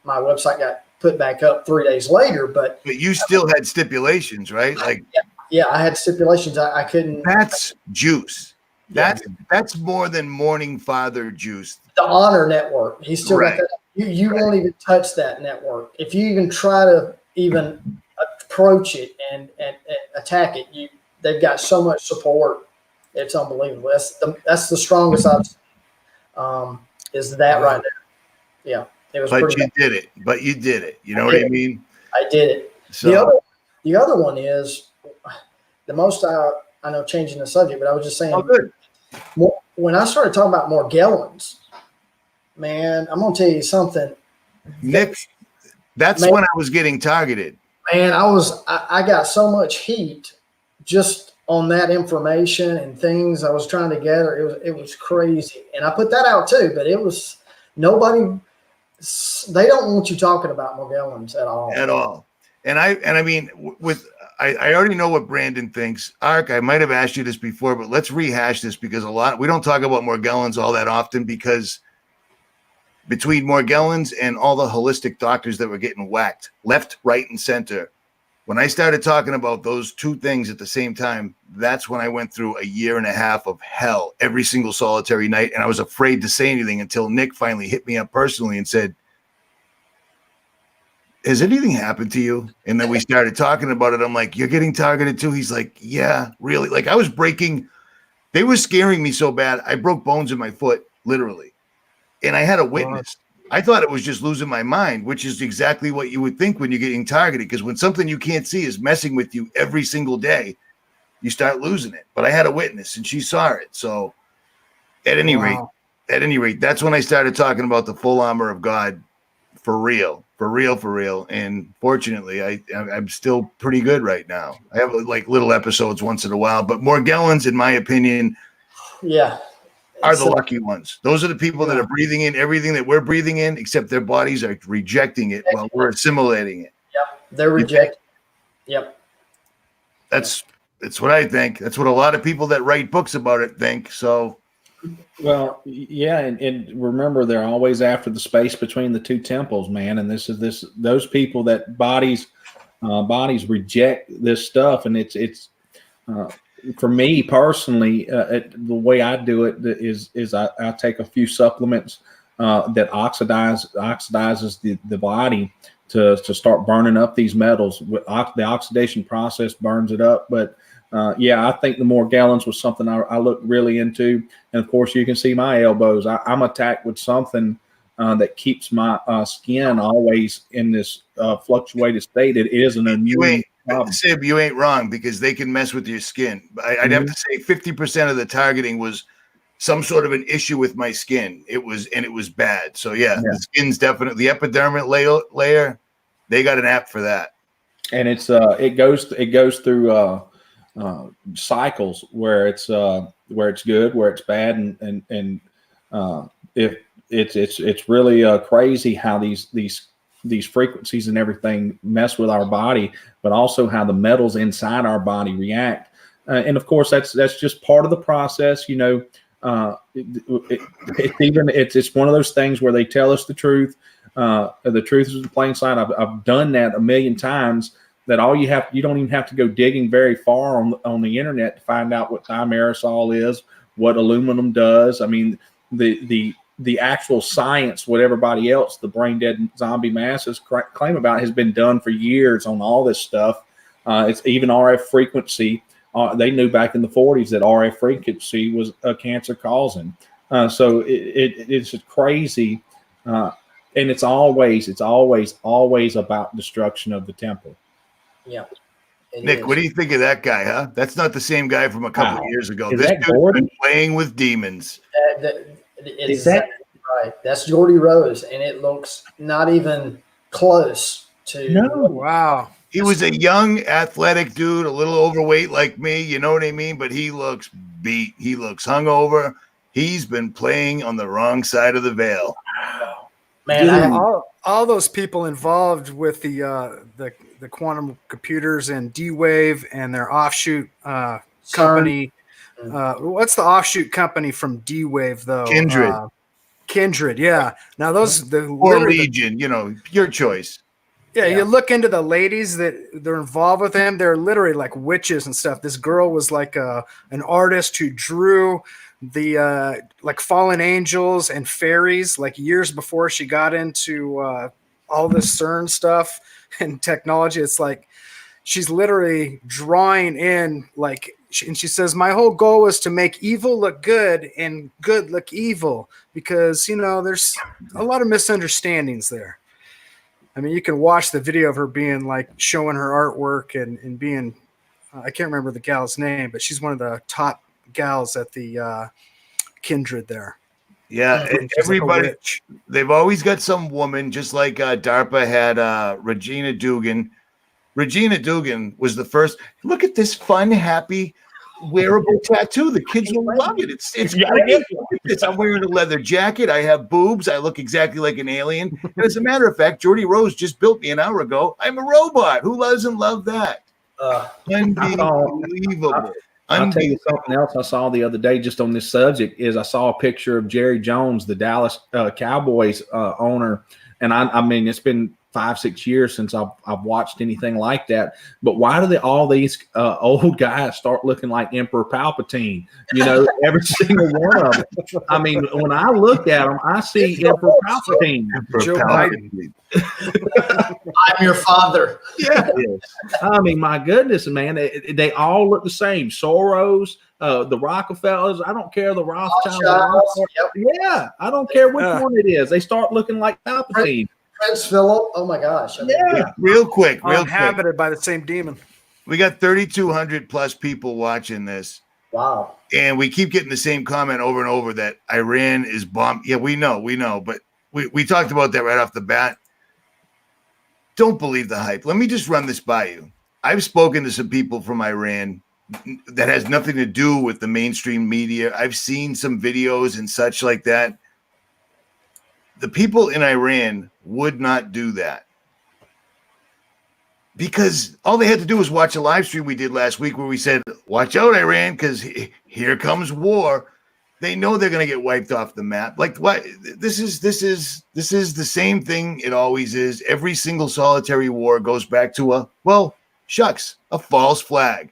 my website got put back up 3 days later, but you still had stipulations, right? Like, yeah, I had stipulations. I couldn't. That's juice. That's more than Morning Father juice. The Honor Network. He's still got that. You won't even touch that network. If you even try to even approach it and attack it, they've got so much support. It's unbelievable. That's the strongest I've seen. Is that right there? Yeah, it was. But you did it. You know what I mean? I did it. So the other one is. The most I know, changing the subject, but I was just saying, when I started talking about Morgellons, man, I'm going to tell you something. Nick, that's when I was getting targeted. Man, I got so much heat just on that information and things I was trying to gather. It was crazy. And I put that out too, but it was they don't want you talking about Morgellons at all. At all. And I mean, I already know what Brandon thinks. Ark, I might have asked you this before, but let's rehash this because we don't talk about Morgellons all that often because between Morgellons and all the holistic doctors that were getting whacked left, right, and center, when I started talking about those two things at the same time, that's when I went through a year and a half of hell every single solitary night. And I was afraid to say anything until Nick finally hit me up personally and said, has anything happened to you? And then we started talking about it. I'm like, you're getting targeted too? He's like, yeah, really? Like I was they were scaring me so bad. I broke bones in my foot literally. And I had a witness. I thought it was just losing my mind, which is exactly what you would think when you're getting targeted. Because when something you can't see is messing with you every single day, you start losing it. But I had a witness and she saw it. So at any rate, that's when I started talking about the full armor of God for real. And fortunately, I'm still pretty good right now. I have like little episodes once in a while, but Morgellons, in my opinion, are the lucky ones. Those are the people that are breathing in everything that we're breathing in, except their bodies are rejecting it while we're assimilating it. Yep, they're rejecting. Yep. That's what I think. That's what a lot of people that write books about it think. So, well, yeah, and remember, they're always after the space between the two temples, man. And those people that bodies reject this stuff, and it's for me personally, the way I do it is I take a few supplements that oxidizes the body to start burning up these metals. The oxidation process burns it up. But I think the Morgellons was something I looked really into. And of course, you can see my elbows. I'm attacked with something that keeps my skin always in this fluctuated state. It is an immune problem. Sib, you ain't wrong, because they can mess with your skin. I'd have to say 50% of the targeting was some sort of an issue with my skin. It was bad. So the skin's definitely the epidermal layer. They got an app for that. And it goes through cycles where it's good, where it's bad, and if it's really crazy how these frequencies and everything mess with our body, but also how the metals inside our body react. And of course, that's just part of the process. You know, it's one of those things where they tell us the truth. The truth is in plain sight. I've done that a million times. That you don't even have to go digging very far on the internet to find out what thimerosal is, what aluminum does. I mean, the actual science, what everybody else, the brain dead zombie masses claim about, has been done for years on all this stuff. It's even RF frequency. They knew back in the 40s that RF frequency was a cancer causing. So it's crazy, and it's always about destruction of the temple. Yeah. Nick, what do you think of that guy, huh? That's not the same guy from a couple of years ago. Is this that dude's Gordy? been playing with demons. Is that right? That's Jordy Rose, and it looks not even close to. No, wow. He was a young, athletic dude, a little overweight like me, you know what I mean? But he looks beat. He looks hungover. He's been playing on the wrong side of the veil. Man, all those people involved with the quantum computers and D-Wave and their offshoot company. What's the offshoot company from D-Wave though? Kindred, yeah. Now or Legion, your choice. Yeah, you look into the ladies that they're involved with them. They're literally like witches and stuff. This girl was like an artist who drew the like fallen angels and fairies like years before she got into all this CERN stuff and technology. It's like she's literally drawing in and she says, my whole goal was to make evil look good and good look evil, because there's a lot of misunderstandings there. I mean, you can watch the video of her being like showing her artwork and being, I can't remember the gal's name, but she's one of the top gals at the Kindred there. Yeah, everybody, they've always got some woman, just like DARPA had Regina Dugan. Regina Dugan was the first. Look at this fun, happy, wearable tattoo. The kids will love it. It's great. Look at this. I'm wearing a leather jacket. I have boobs. I look exactly like an alien. And as a matter of fact, Jordy Rose just built me an hour ago. I'm a robot. Who doesn't love that? Unbelievable. I'll tell you something else I saw the other day just on this subject is I saw a picture of Jerry Jones, the Dallas Cowboys owner. And I mean, it's been 5-6 years since I've watched anything like that. But why do all these old guys start looking like Emperor Palpatine? You know, every single one of them. I mean, when I look at them, I see Emperor Palpatine. Joe Biden. I'm your father. Yeah. I mean, my goodness, man, they all look the same. Soros, the Rockefellers, I don't care. The Rothschilds. Yeah, I don't care which one it is. They start looking like Palpatine. Prince Philip. Oh my gosh. Yeah. Real quick. Inhabited by the same demon. We got 3,200 plus people watching this. Wow. And we keep getting the same comment over and over that Iran is bombed. Yeah, we know. But we talked about that right off the bat. Don't believe the hype. Let me just run this by you. I've spoken to some people from Iran that has nothing to do with the mainstream media. I've seen some videos and such like that. The people in Iran would not do that because all they had to do was watch a live stream we did last week where we said, watch out, Iran, because here comes war. They know they're going to get wiped off the map. Like what? This is the same thing. It always is. Every single solitary war goes back to a false flag.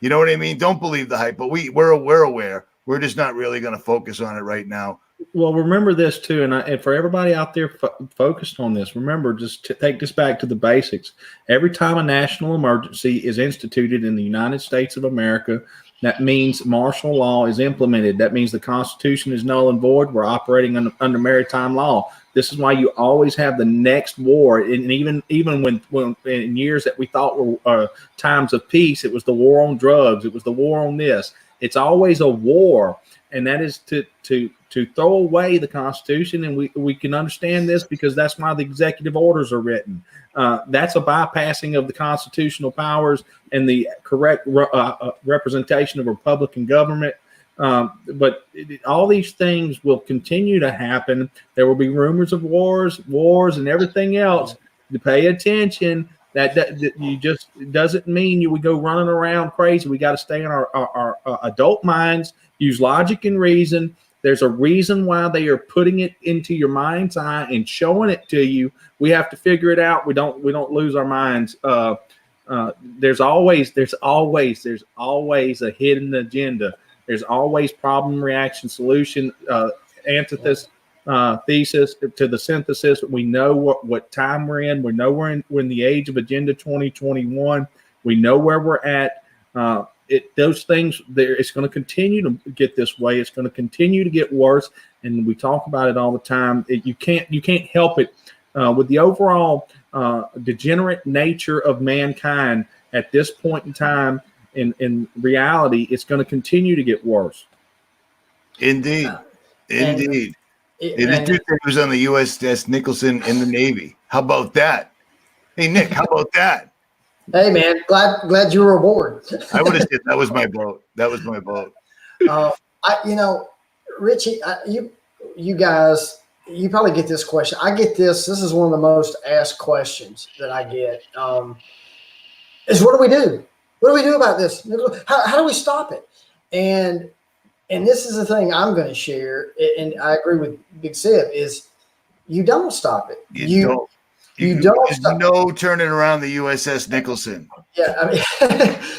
You know what I mean? Don't believe the hype, but we're aware. We're just not really going to focus on it right now. Well, remember this too, and for everybody out there focused on this, remember just to take this back to the basics. Every time a national emergency is instituted in the United States of America, that means martial law is implemented. That means the Constitution is null and void. We're operating under maritime law. This is why you always have the next war, and even when in years that we thought were times of peace, it was the war on drugs, it was the war on this. It's always a war, and that is to throw away the Constitution, and we can understand this because that's why the executive orders are written. That's a bypassing of the constitutional powers and the correct representation of Republican government. But all these things will continue to happen. There will be rumors of wars, and everything else. To pay attention. That you just doesn't mean we go running around crazy. We got to stay in our adult minds, use logic and reason. There's a reason why they are putting it into your mind's eye and showing it to you. We have to figure it out. We don't lose our minds. There's always a hidden agenda. There's always problem, reaction, solution, antithesis, thesis to the synthesis. We know what time we're in. We know we're in the age of Agenda 2021. We know where we're at. Those things there. It's going to continue to get this way. It's going to continue to get worse, and we talk about it all the time. You can't help it with the overall degenerate nature of mankind at this point in time. In reality, it's going to continue to get worse. Indeed. And the dude was on the USS Nicholson in the Navy. How about that? Hey, Nick, how about that? Hey, man, glad you were aboard. I would have said that was my boat. Richie, you guys, you probably get this question. I get this. This is one of the most asked questions that I get. Is what do we do? What do we do about this? How do we stop it? And this is the thing I'm going to share, and I agree with Big Sib, is you don't stop it. You don't stop turning around the USS Nicholson. Yeah, I mean,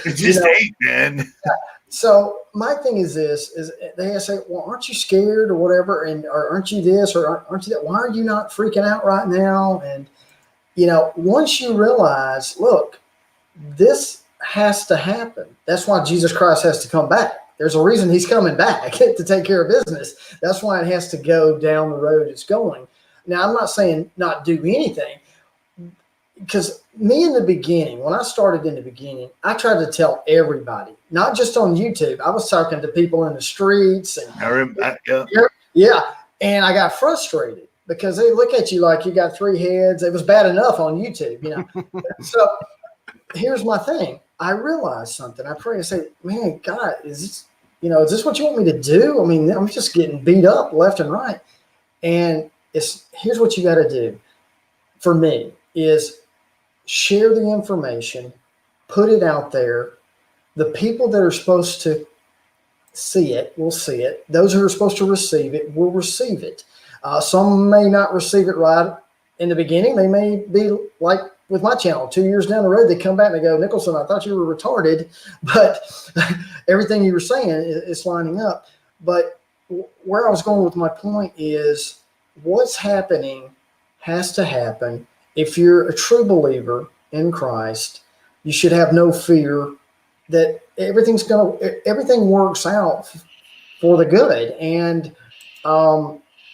it just ain't, man. Yeah. So my thing is this: is they say, "Well, aren't you scared or whatever? Or aren't you this or aren't you that? Why are you not freaking out right now?" And once you realize, look, this has to happen. That's why Jesus Christ has to come back. There's a reason he's coming back to take care of business. That's why it has to go down the road it's going. Now, I'm not saying not do anything, because me in the beginning, when I started in the beginning, I tried to tell everybody, not just on YouTube. I was talking to people in the streets. And and I got frustrated because they look at you like you got three heads. It was bad enough on YouTube, So here's my thing. I realized something. I pray and say, man, God, is this what you want me to do? I mean, I'm just getting beat up left and right. And here's what you got to do for me is share the information, put it out there. The people that are supposed to see it will see it. Those who are supposed to receive it will receive it. Some may not receive it right in the beginning, they may be like with my channel. 2 years down the road, they come back and they go, Nicholson, I thought you were retarded, but everything you were saying is lining up. But where I was going with my point is what's happening has to happen. If you're a true believer in Christ, you should have no fear that everything works out for the good. And,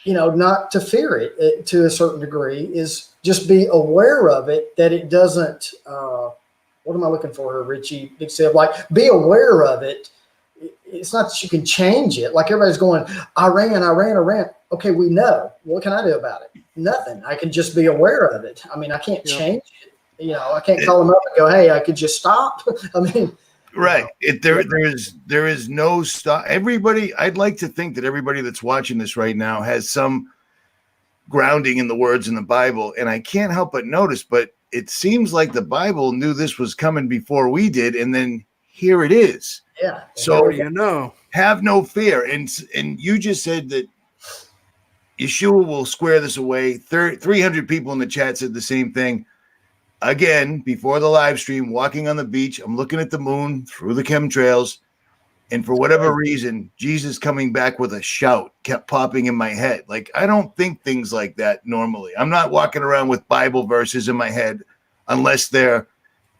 not to fear it to a certain degree is just be aware of it, that it doesn't, what am I looking for here, Richie? Big Seb, like be aware of it. It's not that you can change it. Like everybody's going, I ran. Okay, we know. What can I do about it? Nothing. I can just be aware of it. I mean, I can't change it. I can't call them up and go, hey, I could just stop. I mean, right. There is no stop. Everybody, I'd like to think that everybody that's watching this right now has some grounding in the words in the Bible. And I can't help but notice, but it seems like the Bible knew this was coming before we did. And then here it is. Yeah. So have no fear. And you just said that Yeshua will square this away. 300 people in the chat said the same thing. Again, before the live stream, walking on the beach, I'm looking at the moon through the chemtrails. And for whatever reason, Jesus coming back with a shout kept popping in my head. Like, I don't think things like that normally. I'm not walking around with Bible verses in my head unless there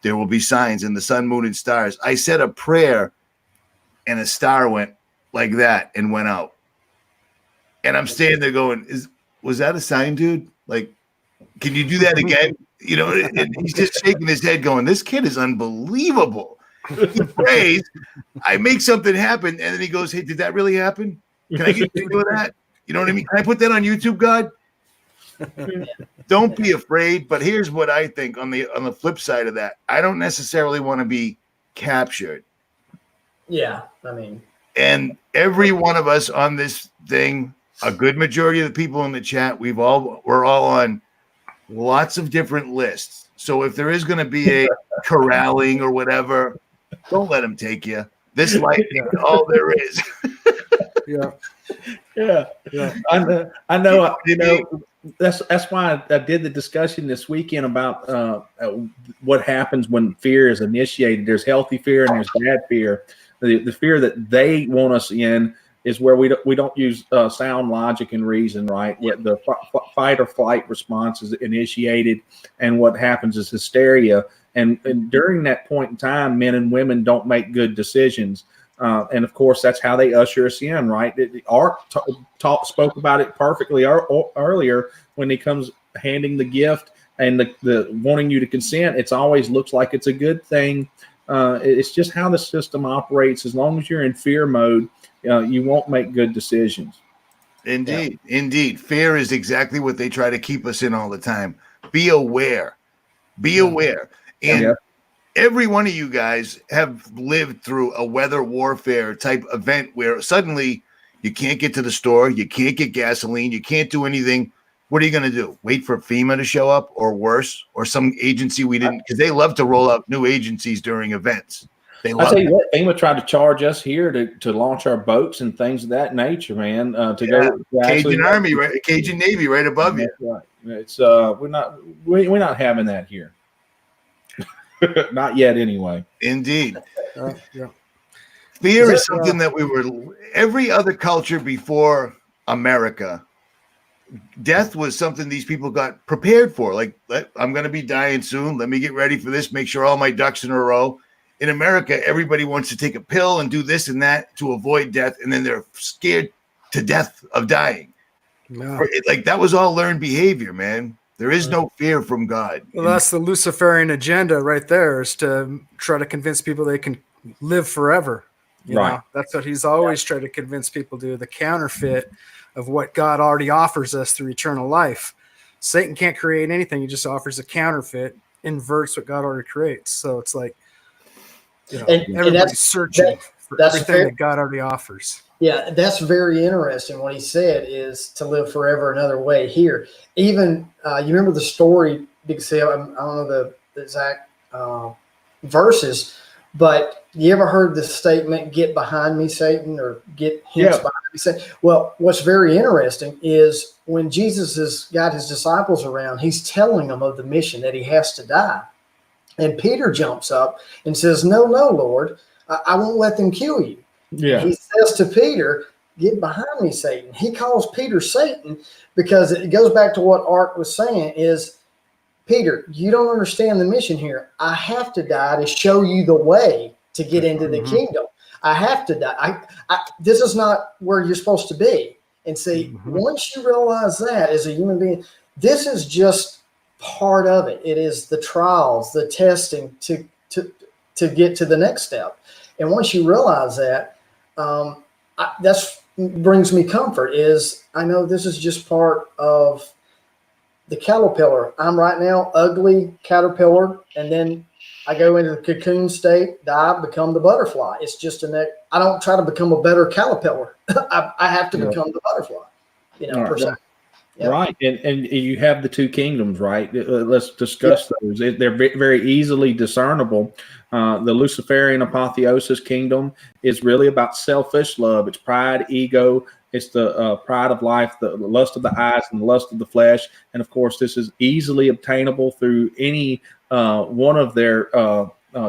will be signs in the sun, moon, and stars. I said a prayer and a star went like that and went out. And I'm standing there going, was that a sign, dude? Like, can you do that again? And he's just shaking his head going, this kid is unbelievable. He prays, I make something happen, and then he goes, hey, did that really happen? Can I get video of that? You know what I mean? Can I put that on YouTube, God? Don't be afraid. But here's what I think on the flip side of that. I don't necessarily want to be captured. Yeah, I mean. And every one of us on this thing, a good majority of the people in the chat, we're all on lots of different lists. So if there is going to be a corralling or whatever, don't let them take you. This life is all there is. Yeah. I know. That's why I did the discussion this weekend about what happens when fear is initiated. There's healthy fear and there's bad fear. The fear that they want us in is where we don't use sound logic and reason, right? Where the fight or flight response is initiated, and what happens is hysteria. And during that point in time, men and women don't make good decisions. And of course, that's how they usher us in, right? Art spoke about it perfectly earlier when he comes handing the gift and the wanting you to consent. It's always looks like it's a good thing. It's just how the system operates. As long as you're in fear mode, you won't make good decisions. Indeed. Fear is exactly what they try to keep us in all the time. Be aware. And every one of you guys have lived through a weather warfare type event where suddenly you can't get to the store, you can't get gasoline, you can't do anything. What are you going to do? Wait for FEMA to show up, or worse, or some agency we didn't, because they love to roll out new agencies during events. I tell you what, FEMA tried to charge us here to launch our boats and things of that nature, man. Go Cajun Army, right? Cajun Navy, right above you. Right. It's we're not having that here. Not yet, anyway. Indeed. Fear is something that every other culture before America, death was something these people got prepared for. Like, I'm going to be dying soon. Let me get ready for this. Make sure all my ducks in a row. In America, everybody wants to take a pill and do this and that to avoid death. And then they're scared to death of dying. No. Like, that was all learned behavior, man. There is no fear from God. Well, that's the Luciferian agenda right there, is to try to convince people they can live forever. You know? That's what he's always tried to convince people to do, the counterfeit of what God already offers us through eternal life. Satan can't create anything. He just offers a counterfeit, inverts what God already creates. So it's like, everybody's searching for everything that God already offers. Yeah, that's very interesting. What he said is to live forever another way here. Even, you remember the story, Big Sale, I don't know the exact verses, But you ever heard the statement, "Get behind me, Satan," or "Get hence Yeah. behind me, Satan"? Well, what's very interesting is when Jesus has got his disciples around, he's telling them of the mission that he has to die. And Peter jumps up and says, "No, no, Lord, I won't let them kill you." Yeah. And he says to Peter, "Get behind me, Satan." He calls Peter Satan because it goes back to what Art was saying is, Peter, you don't understand the mission here. I have to die to show you the way to get into the kingdom. I have to die. This is not where you're supposed to be. And see, once you realize that as a human being, this is just part of it. It is the trials, the testing to get to the next step. And once you realize that, that's brings me comfort. Is I know this is just part of the caterpillar. I'm right now ugly caterpillar, and then I go into the cocoon state, die, become the butterfly. It's just I don't try to become a better caterpillar. I have to become the butterfly. Per se. Yep. Right, and you have the two kingdoms, right? Let's discuss those. They're very easily discernible. The Luciferian apotheosis kingdom is really about selfish love. It's pride, ego. It's the pride of life, the lust of the eyes, and the lust of the flesh. And of course, this is easily obtainable through any one of their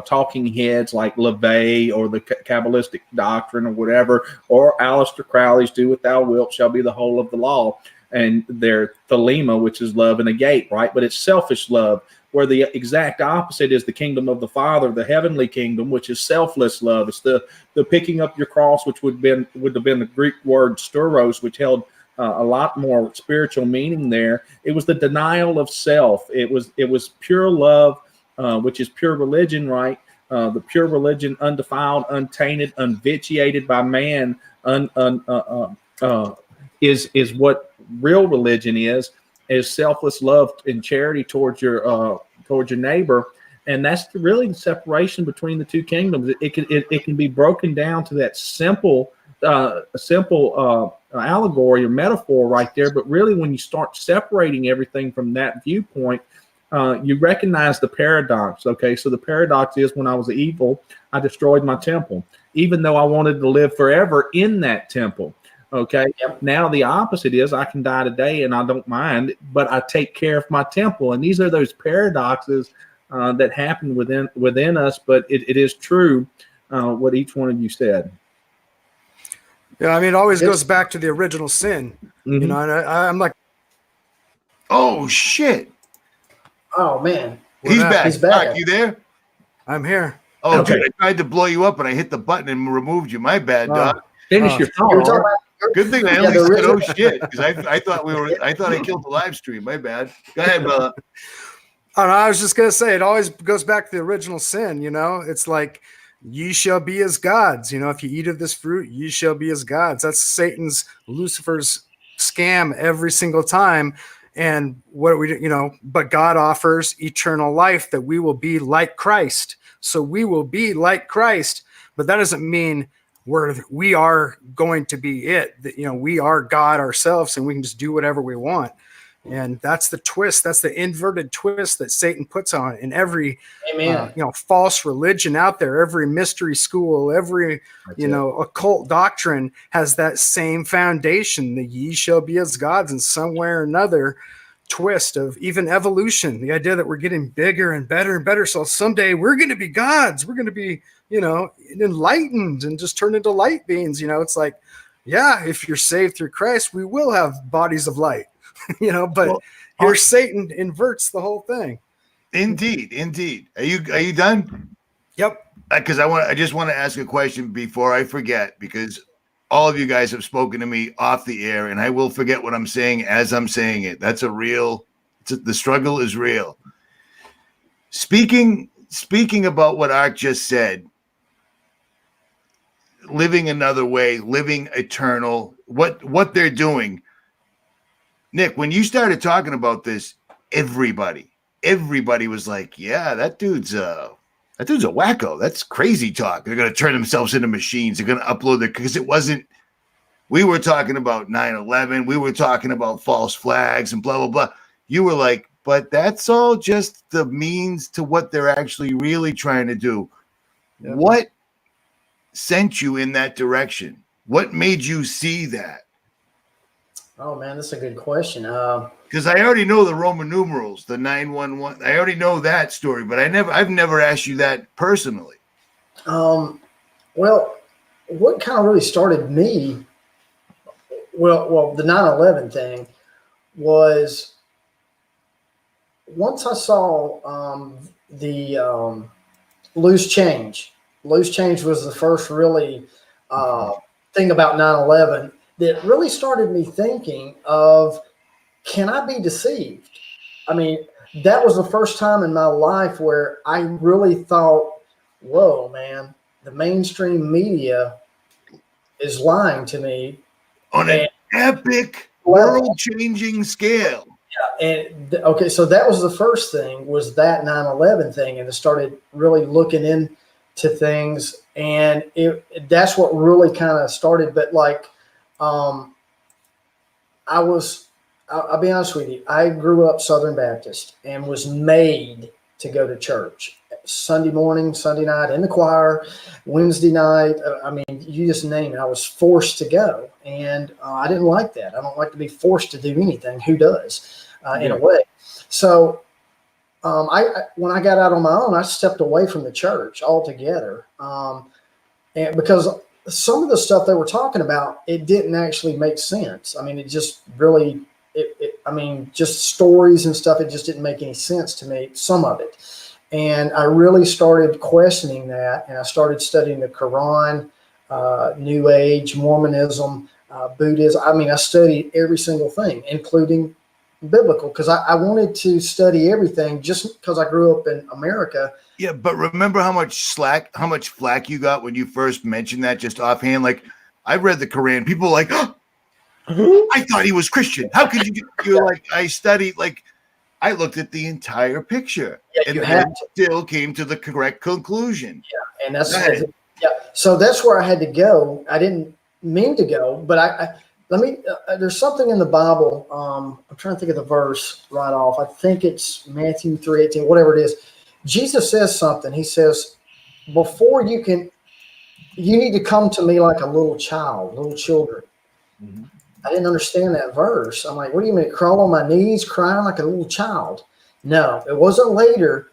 talking heads like LaVey or the Kabbalistic doctrine or whatever, or Aleister Crowley's "Do What Thou Wilt Shall Be the Whole of the Law." And their thelema, which is love and a gate, right? But it's selfish love, where the exact opposite is the kingdom of the Father, the heavenly kingdom, which is selfless love. It's the picking up your cross, which would have been the Greek word stauros, which held a lot more spiritual meaning there. It was the denial of self. It was pure love, which is pure religion, right? The pure religion, undefiled, untainted, unvitiated by man, is what real religion is selfless love and charity towards your neighbor. And that's really the separation between the two kingdoms. It can be broken down to that simple allegory or metaphor right there. But really, when you start separating everything from that viewpoint, you recognize the paradox. Okay, so the paradox is, when I was evil, I destroyed my temple, even though I wanted to live forever in that temple. Okay. Yep. Now the opposite is, I can die today and I don't mind, but I take care of my temple. And these are those paradoxes that happen within us. But it is true what each one of you said. Yeah, I mean, it always goes back to the original sin. Mm-hmm. You know, and I'm like, oh shit! Oh man, he's back. He's back. Mark, you there? I'm here. Oh, okay. Dude, I tried to blow you up, and I hit the button and removed you. My bad, dog. Finish your thought. Good thing I only said "oh shit" because I thought I killed the live stream. My bad. Go ahead, brother. I was just gonna say, it always goes back to the original sin. You know, it's like, ye shall be as gods. You know, if you eat of this fruit, ye shall be as gods. That's Satan's, Lucifer's scam every single time. And what we, but God offers eternal life, that we will be like Christ. So we will be like Christ, but that doesn't mean we are going to be it. We are God ourselves, and we can just do whatever we want. And that's the twist. That's the inverted twist that Satan puts on in every, false religion out there. Every mystery school, every, occult doctrine has that same foundation. The ye shall be as gods, and somewhere or another twist of even evolution. The idea that we're getting bigger and better and better. So someday we're going to be gods. We're going to be, enlightened and just turn into light beings. It's like, yeah, if you're saved through Christ, we will have bodies of light. But here Satan inverts the whole thing. Indeed. Are you done? Yep. Because I just want to ask a question before I forget, because all of you guys have spoken to me off the air, and I will forget what I'm saying as I'm saying it. That's the struggle is real. Speaking about what Art just said, living another way, living eternal, what they're doing. Nick, when you started talking about this, everybody was like, yeah, that dude's a wacko. That's crazy talk. They're going to turn themselves into machines. They're going to upload because we were talking about 9/11. We were talking about false flags and blah, blah, blah. You were like, but that's all just the means to what they're actually really trying to do. Yep. What sent you in that direction? What made you see that? Oh man, that's a good question. Because I already know the Roman numerals, the 911. I already know that story, but I've never asked you that personally. Well, what kind of really started me? Well, the 9/11 thing was once I saw the loose change. Loose change was the first really thing about 9/11 that really started me thinking of, can I be deceived? I mean, that was the first time in my life where I really thought, whoa, man, the mainstream media is lying to me. On an epic, world-changing scale. And okay, so that was the first thing, was that 9/11 thing, and I started really looking into things, and that's what really kind of started. But like, I'll be honest with you, I grew up Southern Baptist and was made to go to church Sunday morning, Sunday night in the choir, Wednesday night. I mean, you just name it. I was forced to go, and I didn't like that. I don't like to be forced to do anything. Who does? In a way. So when I got out on my own, I stepped away from the church altogether. And because some of the stuff they were talking about, it didn't actually make sense. I mean, it just really, I mean, just stories and stuff, it just didn't make any sense to me, some of it. And I really started questioning that, and I started studying the Quran, New Age, Mormonism, Buddhism. I mean, I studied every single thing, including biblical, because I wanted to study everything just because I grew up in America. Yeah, but remember how much flack you got when you first mentioned that, just offhand? Like, I read the Quran. People were like, oh, I thought he was Christian. How could you? You're like, I studied, like, I looked at the entire picture, and then still came to the correct conclusion. Yeah, and that's So that's where I had to go. I didn't mean to go, but there's something in the Bible. I'm trying to think of the verse right off. I think it's Matthew 3:18, whatever it is. Jesus says something. He says, before you need to come to me like a little children. Mm-hmm. I didn't understand that verse. I'm like, what do you mean? Crawl on my knees, crying like a little child? No, it wasn't later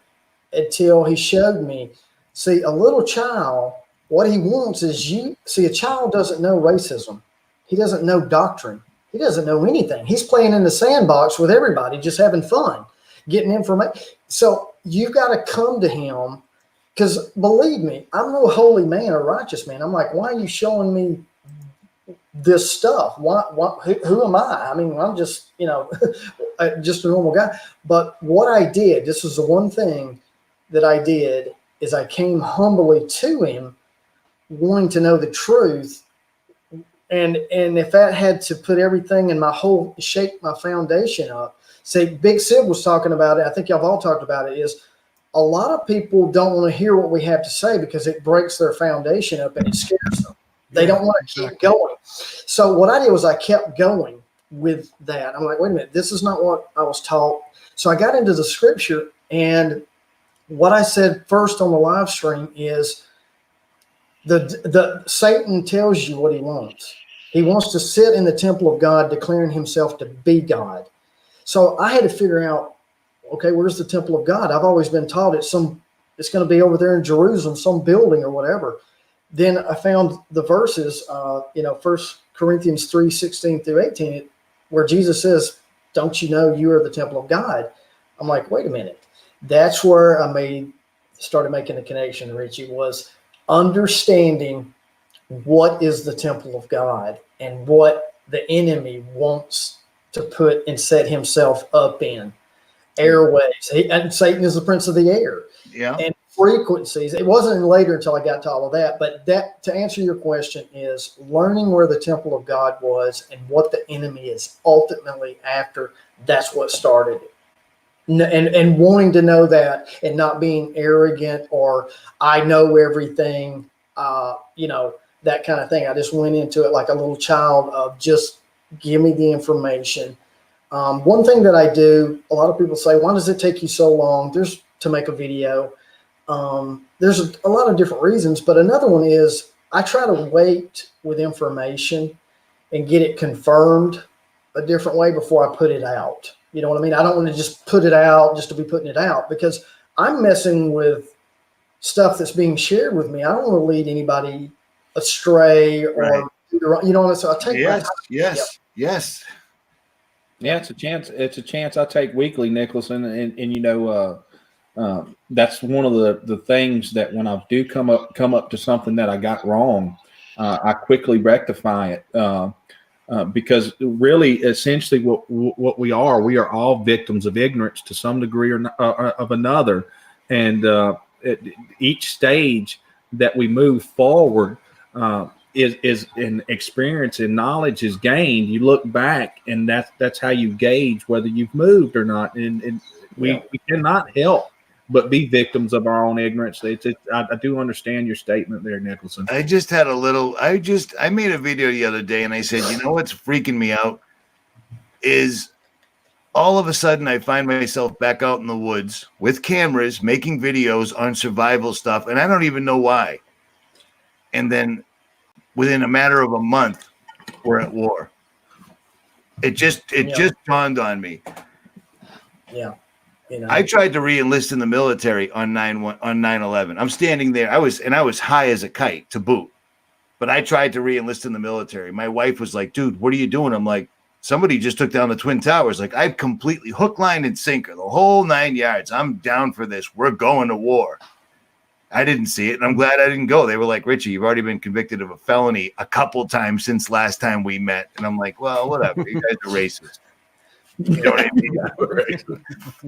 until he showed me. See, a little child, what he wants is a child doesn't know racism. He doesn't know doctrine. He doesn't know anything. He's playing in the sandbox with everybody, just having fun, getting information. So you've got to come to him, because believe me, I'm no holy man or righteous man. I'm like, why are you showing me this stuff? Who am I? I mean, I'm just, just a normal guy. But what I did, this was the one thing that I did, is I came humbly to him, wanting to know the truth. And if that had to put everything in shake my foundation up. Say, Big Sid was talking about it. I think y'all have all talked about it, is a lot of people don't want to hear what we have to say because it breaks their foundation up and it scares them. They don't want to keep going. So what I did was I kept going with that. I'm like, wait a minute, this is not what I was taught. So I got into the scripture, and what I said first on the live stream is, the Satan tells you what he wants. He wants to sit in the temple of God, declaring himself to be God. So I had to figure out, okay, where's the temple of God? I've always been taught it's going to be over there in Jerusalem, some building or whatever. Then I found the verses, 1 Corinthians 3:16-18, where Jesus says, don't you know you are the temple of God? I'm like, wait a minute. That's where I started making the connection, Richie, was understanding what is the temple of God and what the enemy wants to put and set himself up in. Airways. And Satan is the prince of the air. Yeah. And frequencies. It wasn't later until I got to all of that. But that, to answer your question, is learning where the temple of God was and what the enemy is ultimately after. That's what started it. And wanting to know that, and not being arrogant or I know everything, that kind of thing. I just went into it like a little child of just give me the information. One thing that I do, a lot of people say, why does it take you so long to make a video? There's a lot of different reasons, but another one is I try to wait with information and get it confirmed a different way before I put it out. You know what I mean? I don't want to just put it out just to be putting it out, because I'm messing with stuff that's being shared with me. I don't want to lead anybody astray or, Right. you know what I mean? So I take my time. Yes. Yeah, it's a chance. It's a chance I take weekly, Nicholas, and you know, that's one of the things that when I do come up to something that I got wrong, I quickly rectify it. Because really, essentially, what we are all victims of ignorance to some degree or of another, and at each stage that we move forward is an experience and knowledge is gained. You look back, and that's how you gauge whether you've moved or not. And we cannot help but be victims of our own ignorance. I do understand your statement there, Nicholson. I made a video the other day and I said, you know what's freaking me out is all of a sudden I find myself back out in the woods with cameras making videos on survival stuff, and I don't even know why. And then within a matter of a month, we're at war. It just dawned on me. Yeah. You know. I tried to re-enlist in the military on 9/11. I'm standing there. I was high as a kite to boot, but I tried to re-enlist in the military. My wife was like, "Dude, what are you doing?" I'm like, "Somebody just took down the Twin Towers." Like, I've completely hook, line, and sinker, the whole 9 yards. I'm down for this. We're going to war. I didn't see it, and I'm glad I didn't go. They were like, "Richie, you've already been convicted of a felony a couple times since last time we met." And I'm like, "Well, whatever. You guys are racist." You know what I mean?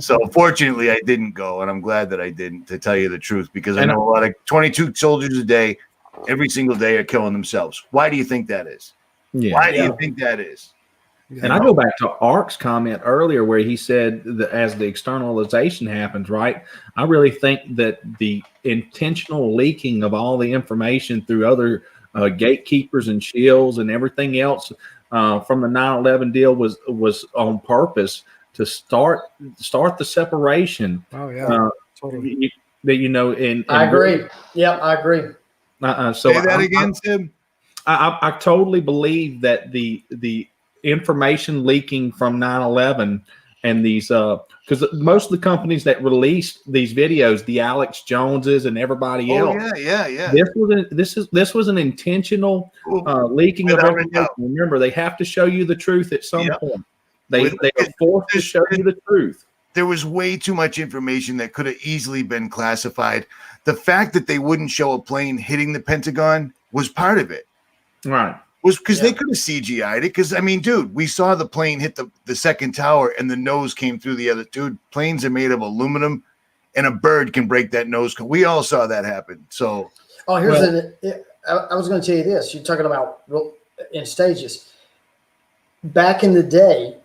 So fortunately I didn't go, and I'm glad that I didn't, to tell you the truth, because I know a lot of 22 soldiers a day, every single day, are killing themselves. Why do you think that is? Yeah. Why do you think that is? And I go back to Ark's comment earlier where he said that as the externalization happens, right? I really think that the intentional leaking of all the information through other gatekeepers and shills and everything else from the 9/11 deal was on purpose to start the separation. Oh yeah, totally. And I agree. Yeah, I agree. So say that again, Tim. I totally believe that the information leaking from 9/11 and these because most of the companies that released these videos, the Alex Joneses and everybody else, Yeah. This was an intentional leaking of information. Remember, they have to show you the truth at some point. They are forced to show you the truth. There was way too much information that could have easily been classified. The fact that they wouldn't show a plane hitting the Pentagon was part of it. Right. Was because they could have CGI'd it. Because, I mean, dude, we saw the plane hit the second tower and the nose came through the other. Dude, planes are made of aluminum and a bird can break that nose. We all saw that happen. So, I was going to tell you this. You're talking about in stages. Back in the day,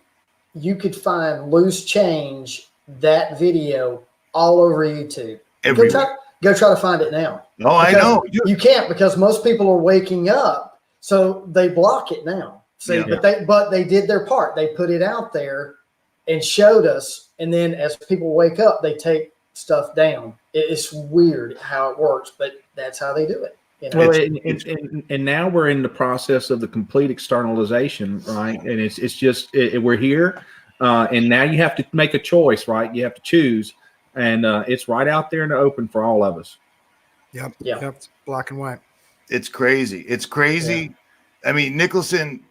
you could find loose change, that video, all over YouTube. Go try to find it now. No, I know. You can't, because most people are waking up, so they block it now. See, but they did their part. They put it out there and showed us, and then as people wake up, they take stuff down. It's weird how it works, but that's how they do it. You know? Well, and now we're in the process of the complete externalization, right? And it's just we're here, and now you have to make a choice, right? You have to choose, and it's right out there in the open for all of us. Yep. It's black and white. It's crazy. Yeah. I mean, Nicholson,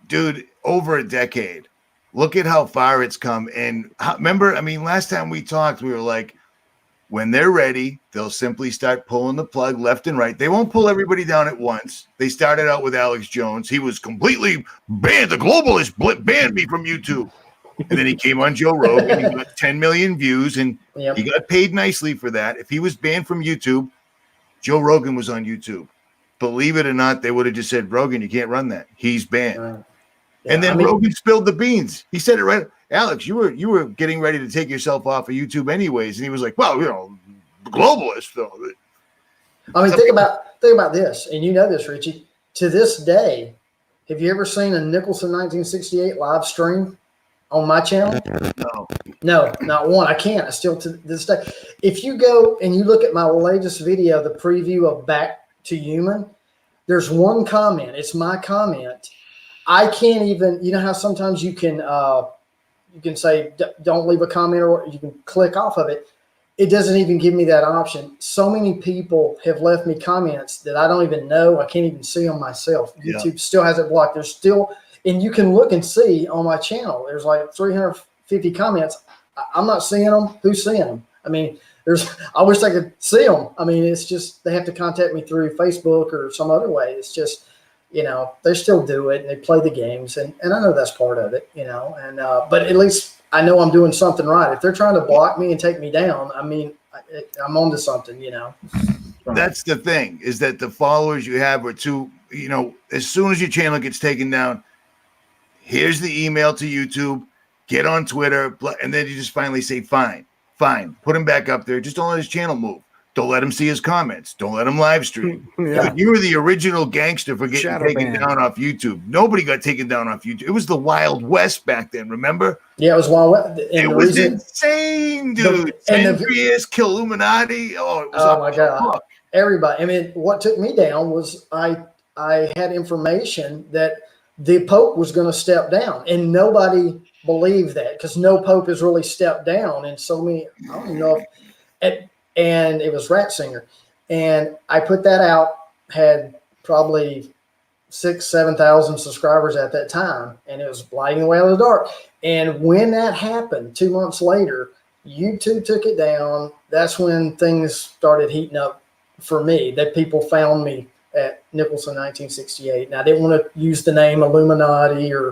dude, over a decade. Look at how far it's come. And remember, I mean, last time we talked, we were like, when they're ready, they'll simply start pulling the plug left and right. They won't pull everybody down at once. They started out with Alex Jones. He was completely banned. The globalist banned me from YouTube. And then he came on Joe Rogan. He got 10 million views, and he got paid nicely for that. If he was banned from YouTube, Joe Rogan was on YouTube. Believe it or not, they would have just said, Rogan, you can't run that. He's banned. And then Rogan spilled the beans. He said it right. Alex, you were getting ready to take yourself off of YouTube anyways. And he was like, well, globalist though. I mean, think about this, and you know this, Richie. To this day, have you ever seen a Nicholson 1968 live stream? on my channel? No. No, not one. I can't. I still to this day. If you go and you look at my latest video, the preview of Back to Human, there's one comment. It's my comment. I can't even. You know how sometimes you can say don't leave a comment, or you can click off of it. It doesn't even give me that option. So many people have left me comments that I don't even know. I can't even see them myself. Yeah. YouTube still has it blocked. There's still, and you can look and see on my channel. There's like 350 comments. I'm not seeing them. Who's seeing them? I mean, I wish I could see them. I mean, it's just, they have to contact me through Facebook or some other way. It's just, they still do it and they play the games, and I know that's part of it, and, but at least I know I'm doing something right. If they're trying to block me and take me down, I mean, I'm onto something, That's the thing, is that the followers you have are too, as soon as your channel gets taken down, here's the email to YouTube, get on Twitter, and then you just finally say, fine, put him back up there. Just don't let his channel move. Don't let him see his comments. Don't let him live stream. Yeah. You were the original gangster for getting Shadow taken ban. down off YouTube. Nobody got taken down off YouTube. It was the Wild West back then, remember? Yeah, it was one. It was insane, dude. Andreas, Killuminati. Oh, it was oh my God. Everybody. I mean, what took me down was I had information that the Pope was going to step down, and nobody believed that, because no Pope has really stepped down. And so many, I don't even know if, and it was Ratzinger. And I put that out, had probably 6,000-7,000 subscribers at that time, and it was lighting the way out of the dark. And when that happened, 2 months later, YouTube took it down. That's when things started heating up for me, that people found me at Nicholson 1968. And I didn't want to use the name Illuminati or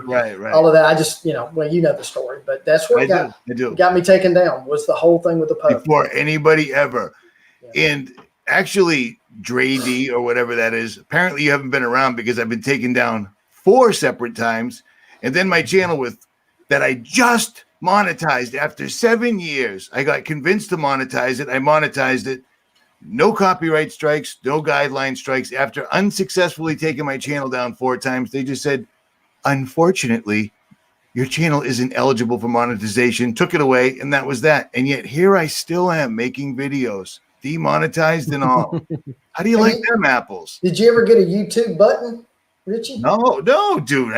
all of that. I just, well, you know the story, but that's what got me taken down, was the whole thing with the Pope. Before anybody ever. Yeah. And actually, Dre D or whatever that is, apparently you haven't been around, because I've been taken down 4 separate times. And then my channel that I just monetized after 7 years, I got convinced to monetize it. I monetized it. No copyright strikes, no guideline strikes. After unsuccessfully taking my channel down 4 times, they just said, unfortunately, your channel isn't eligible for monetization, took it away, and that was that. And yet here I still am making videos, demonetized and all. How do you like them apples? Did you ever get a YouTube button, Richie? No, dude.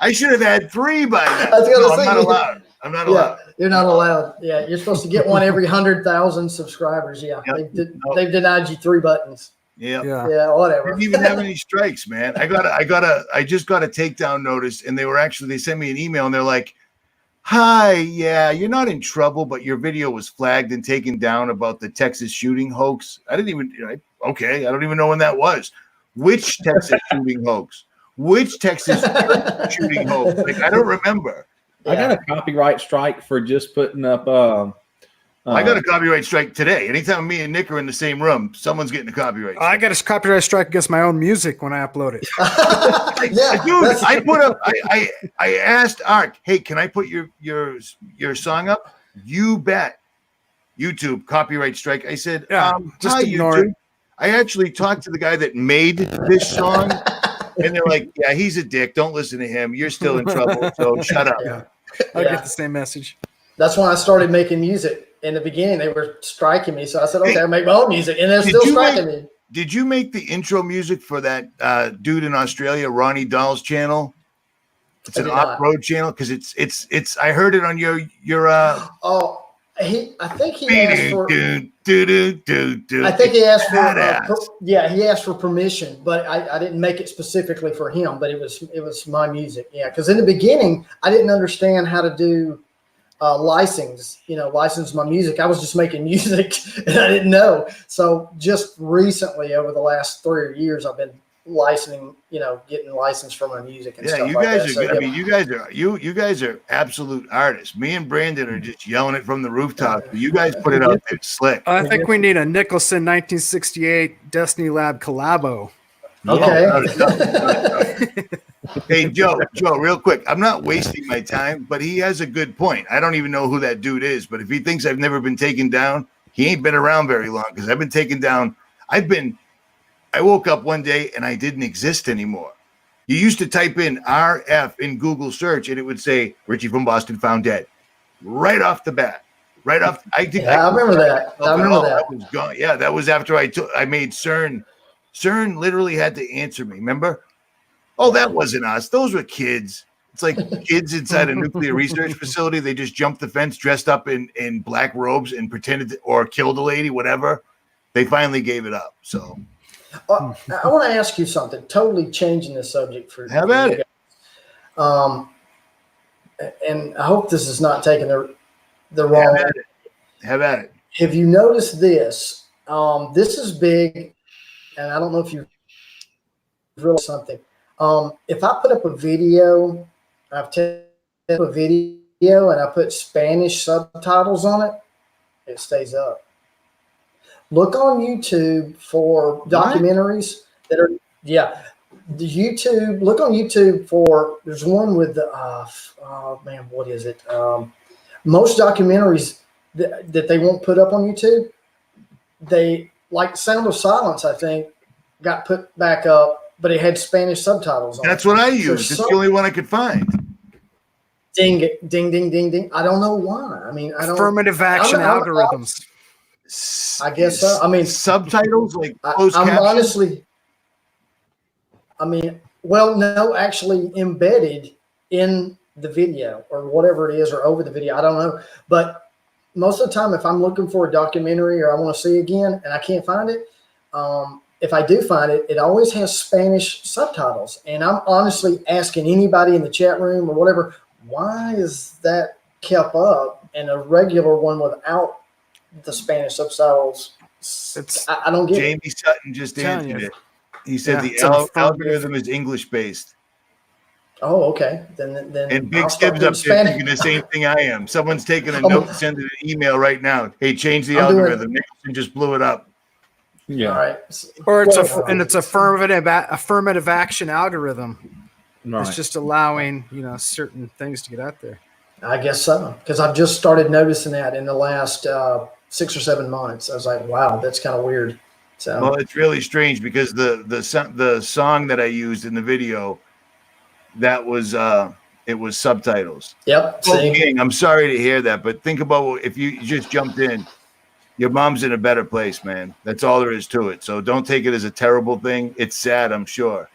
I should have had 3 by now. I'm not allowed. I'm not allowed. You're not allowed. Yeah, you're supposed to get one every 100,000 subscribers. Yeah, yep. They've denied you 3 buttons. Yeah, whatever. Didn't even have any strikes, man. I just got a takedown notice, and they sent me an email, and they're like, "Hi, yeah, you're not in trouble, but your video was flagged and taken down about the Texas shooting hoax." I didn't even. Okay, I don't even know when that was. Which Texas shooting hoax? Which Texas shooting hoax? Like, I don't remember. I got a copyright strike for just putting up. I got a copyright strike today. Anytime me and Nick are in the same room, someone's getting a copyright strike. I got a copyright strike against my own music when I upload it. Dude, I put up. I asked Ark, "Hey, can I put your song up?" You bet. YouTube copyright strike. I said, just hi, ignore YouTube. it. I actually talked to the guy that made this song, and they're like, "Yeah, he's a dick. Don't listen to him. You're still in trouble. So shut up." I get the same message. That's when I started making music. In the beginning, they were striking me, so I said, "Okay, I'll make my own music," and they're still striking me. Did you make the intro music for that dude in Australia, Ronnie Dahl's channel? It's an off-road channel, because it's. I heard it on your. I think he asked for. I think he asked for. He asked for permission, but I didn't make it specifically for him. But it was my music, because in the beginning I didn't understand how to do license my music. I was just making music and I didn't know. So just recently, over the last 3 years, I've been licensing, getting licensed for my music and stuff. You guys are good. I mean, you guys are absolute artists. Me and Brandon are just yelling it from the rooftop. You guys put it out there slick. I think we need a Nicholson 1968 Destiny Lab collabo. Okay. Hey, Joe, real quick. I'm not wasting my time, but he has a good point. I don't even know who that dude is, but if he thinks I've never been taken down, he ain't been around very long, because I've been taken down. I woke up one day and I didn't exist anymore. You used to type in RF in Google search, and it would say Richie from Boston found dead, right off the bat. Right off. I remember that. That was gone. Yeah, that was after I made CERN. CERN literally had to answer me. Remember? Oh, that wasn't us. Those were kids. It's like kids inside a nuclear research facility. They just jumped the fence, dressed up in black robes, and pretended to, or killed a lady, whatever. They finally gave it up. So. I want to ask you something. Totally changing the subject for how about it? And I hope this is not taking the wrong. How about it? Have you noticed this? This is big, and I don't know if you realize something. If I put up a video, I've taken a video and I put Spanish subtitles on it, it stays up. Look on YouTube for documentaries that are, the YouTube. Look on YouTube for, there's one with the, oh man, what is it? Most documentaries that they won't put up on YouTube, they, like Sound of Silence, I think, got put back up, but it had Spanish subtitles on it. That's what I used. It's the only one I could find. Ding, ding, ding, ding, ding. I don't know why. I mean, I don't. Affirmative action algorithms. I guess so. I mean, subtitles like closed I'm captions? honestly. I mean, well, no, actually embedded in the video or whatever it is, or over the video. I don't know, but most of the time, if I'm looking for a documentary or I want to see again and I can't find it, if I do find it, it always has Spanish subtitles. And I'm honestly asking anybody in the chat room or whatever, why is that kept up and a regular one without the Spanish subtitles? I don't get Jamie Sutton just answered it. He said the algorithm is English based. Oh, okay. Then and Big Stib's up there thinking the same thing I am. Someone's taking a note and sending an email right now. Hey, change the algorithm. Nicholson just blew it up. Yeah. All right. Or it's affirmative action algorithm. Right. It's just allowing, certain things to get out there. I guess so, because I've just started noticing that in the last 6 or 7 months. I was like, wow, that's kind of weird. So, well, it's really strange because the song that I used in the video, that was it was subtitles. Yep. Well, King, I'm sorry to hear that, but think about if you just jumped in, your mom's in a better place, man. That's all there is to it. So don't take it as a terrible thing. It's sad, I'm sure,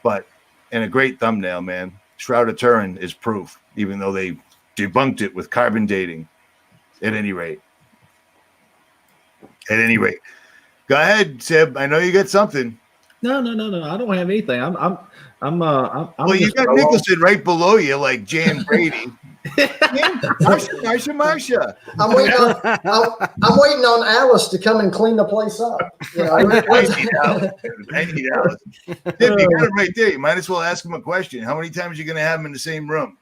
but and a great thumbnail, man. Shroud of Turin is proof, even though they debunked it with carbon dating. At any rate, go ahead, Sib. I know you got something. No. I don't have anything. I'm well, you got Nicholson right below you, like Jan Brady. Marsha. I'm waiting on Alice to come and clean the place up. I need Alice. Sib, you got it right there. You might as well ask him a question. How many times are you going to have him in the same room?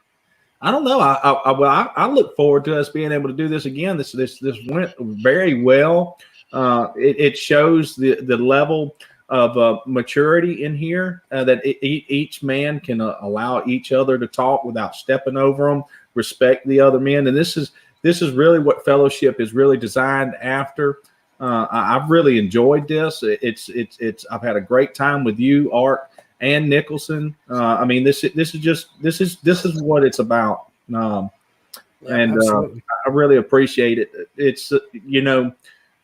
I don't know. I look forward to us being able to do this again. This went very well. It shows the level of maturity in here that each man can allow each other to talk without stepping over them, respect the other men, and this is really what fellowship is really designed after. I've really enjoyed this. It's I've had a great time with you, Art and Nicholson. I mean, this is what it's about. And I really appreciate it. It's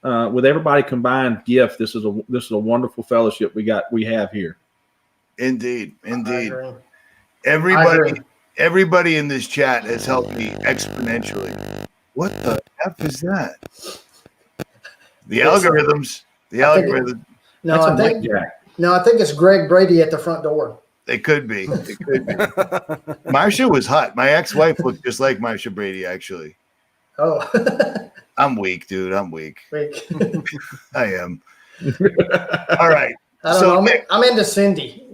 with everybody combined gift, this is a wonderful fellowship we have here. Indeed. Everybody in this chat has helped me exponentially. What the F is that? The algorithms. I think it's Greg Brady at the front door. It could be. Marsha was hot. My ex-wife looked just like Marsha Brady, actually. Oh. I'm weak, dude. I'm weak. I am. All right. I'm into Cindy.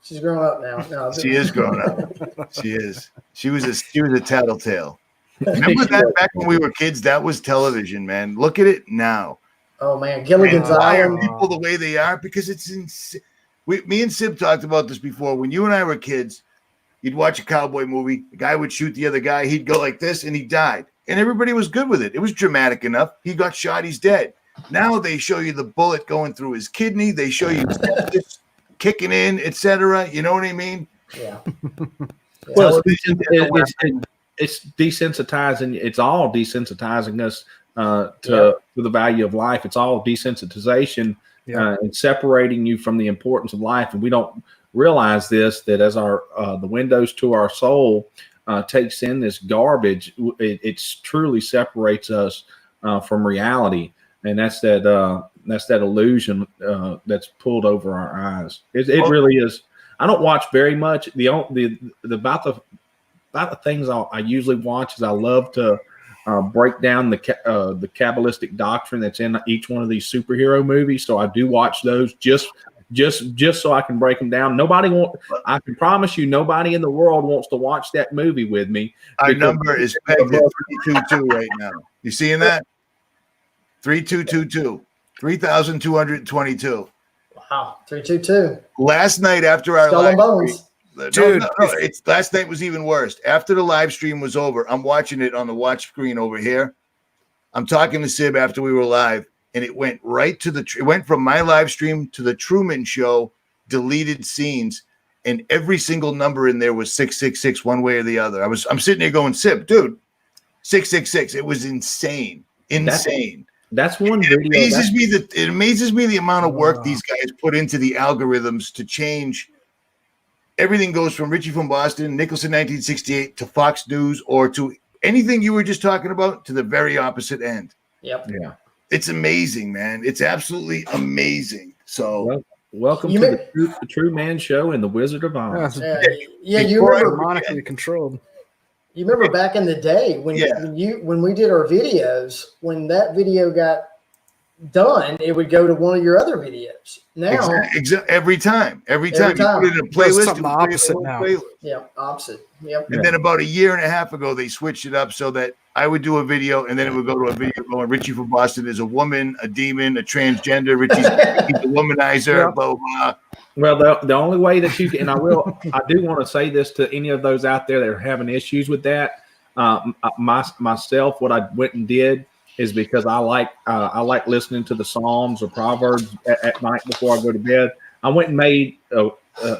She's grown up now. No, she is grown up. She is. She was a tattletale. Remember that back when we were kids? That was television, man. Look at it now. Oh man, Gilligan's Island. People the way they are because it's insane. Me and Sib talked about this before. When you and I were kids, you'd watch a cowboy movie. The guy would shoot the other guy. He'd go like this, and he died. And everybody was good with it. It was dramatic enough. He got shot. He's dead. Now they show you the bullet going through his kidney. They show you sepsis. kicking in, etc. You know what I mean? Yeah. Well, Television is a weapon. it's desensitizing. It's all desensitizing us to the value of life. It's all desensitization and separating you from the importance of life. And we don't realize this, that as our the windows to our soul takes in this garbage, it truly separates us from reality. And that's that illusion that's pulled over our eyes. It really is. I don't watch very much. About the things I usually watch is I love to break down the Kabbalistic doctrine that's in each one of these superhero movies. So I do watch those just so I can break them down. I can promise you, nobody in the world wants to watch that movie with me. Our number is pegged at 322 right now. You seeing that? 3222, 3,222. Wow, 322. Last night after our Skull and Bones. Dude, last night was even worse. After the live stream was over, I'm watching it on the watch screen over here. I'm talking to Sib after we were live, and it went right to it went from my live stream to the Truman Show deleted scenes, and every single number in there was 666 one way or the other. I'm sitting there going, Sib, dude, 666. It was insane. That's one it video. It amazes me the amount of work these guys put into the algorithms to change. Everything goes from Richie from Boston, Nicholson 1968 to Fox News or to anything you were just talking about to the very opposite end. Yep. Yeah. It's amazing, man. It's absolutely amazing. So welcome to the True Man Show and the Wizard of Oz. You remember demonically controlled. You remember back in the day when we did our videos, when that video got done, it would go to one of your other videos. Now, every time you put it in a playlist, something opposite now. Yeah, opposite. Yep. And then about a year and a half ago, they switched it up so that I would do a video, and then it would go to a video going, Richie from Boston is a woman, a demon, a transgender. Richie's a womanizer, blah, blah, blah. Well, the only way that you can, and I do want to say this to any of those out there that are having issues with that. Myself, what I went and did is because I like listening to the Psalms or Proverbs at night before I go to bed. I went and made a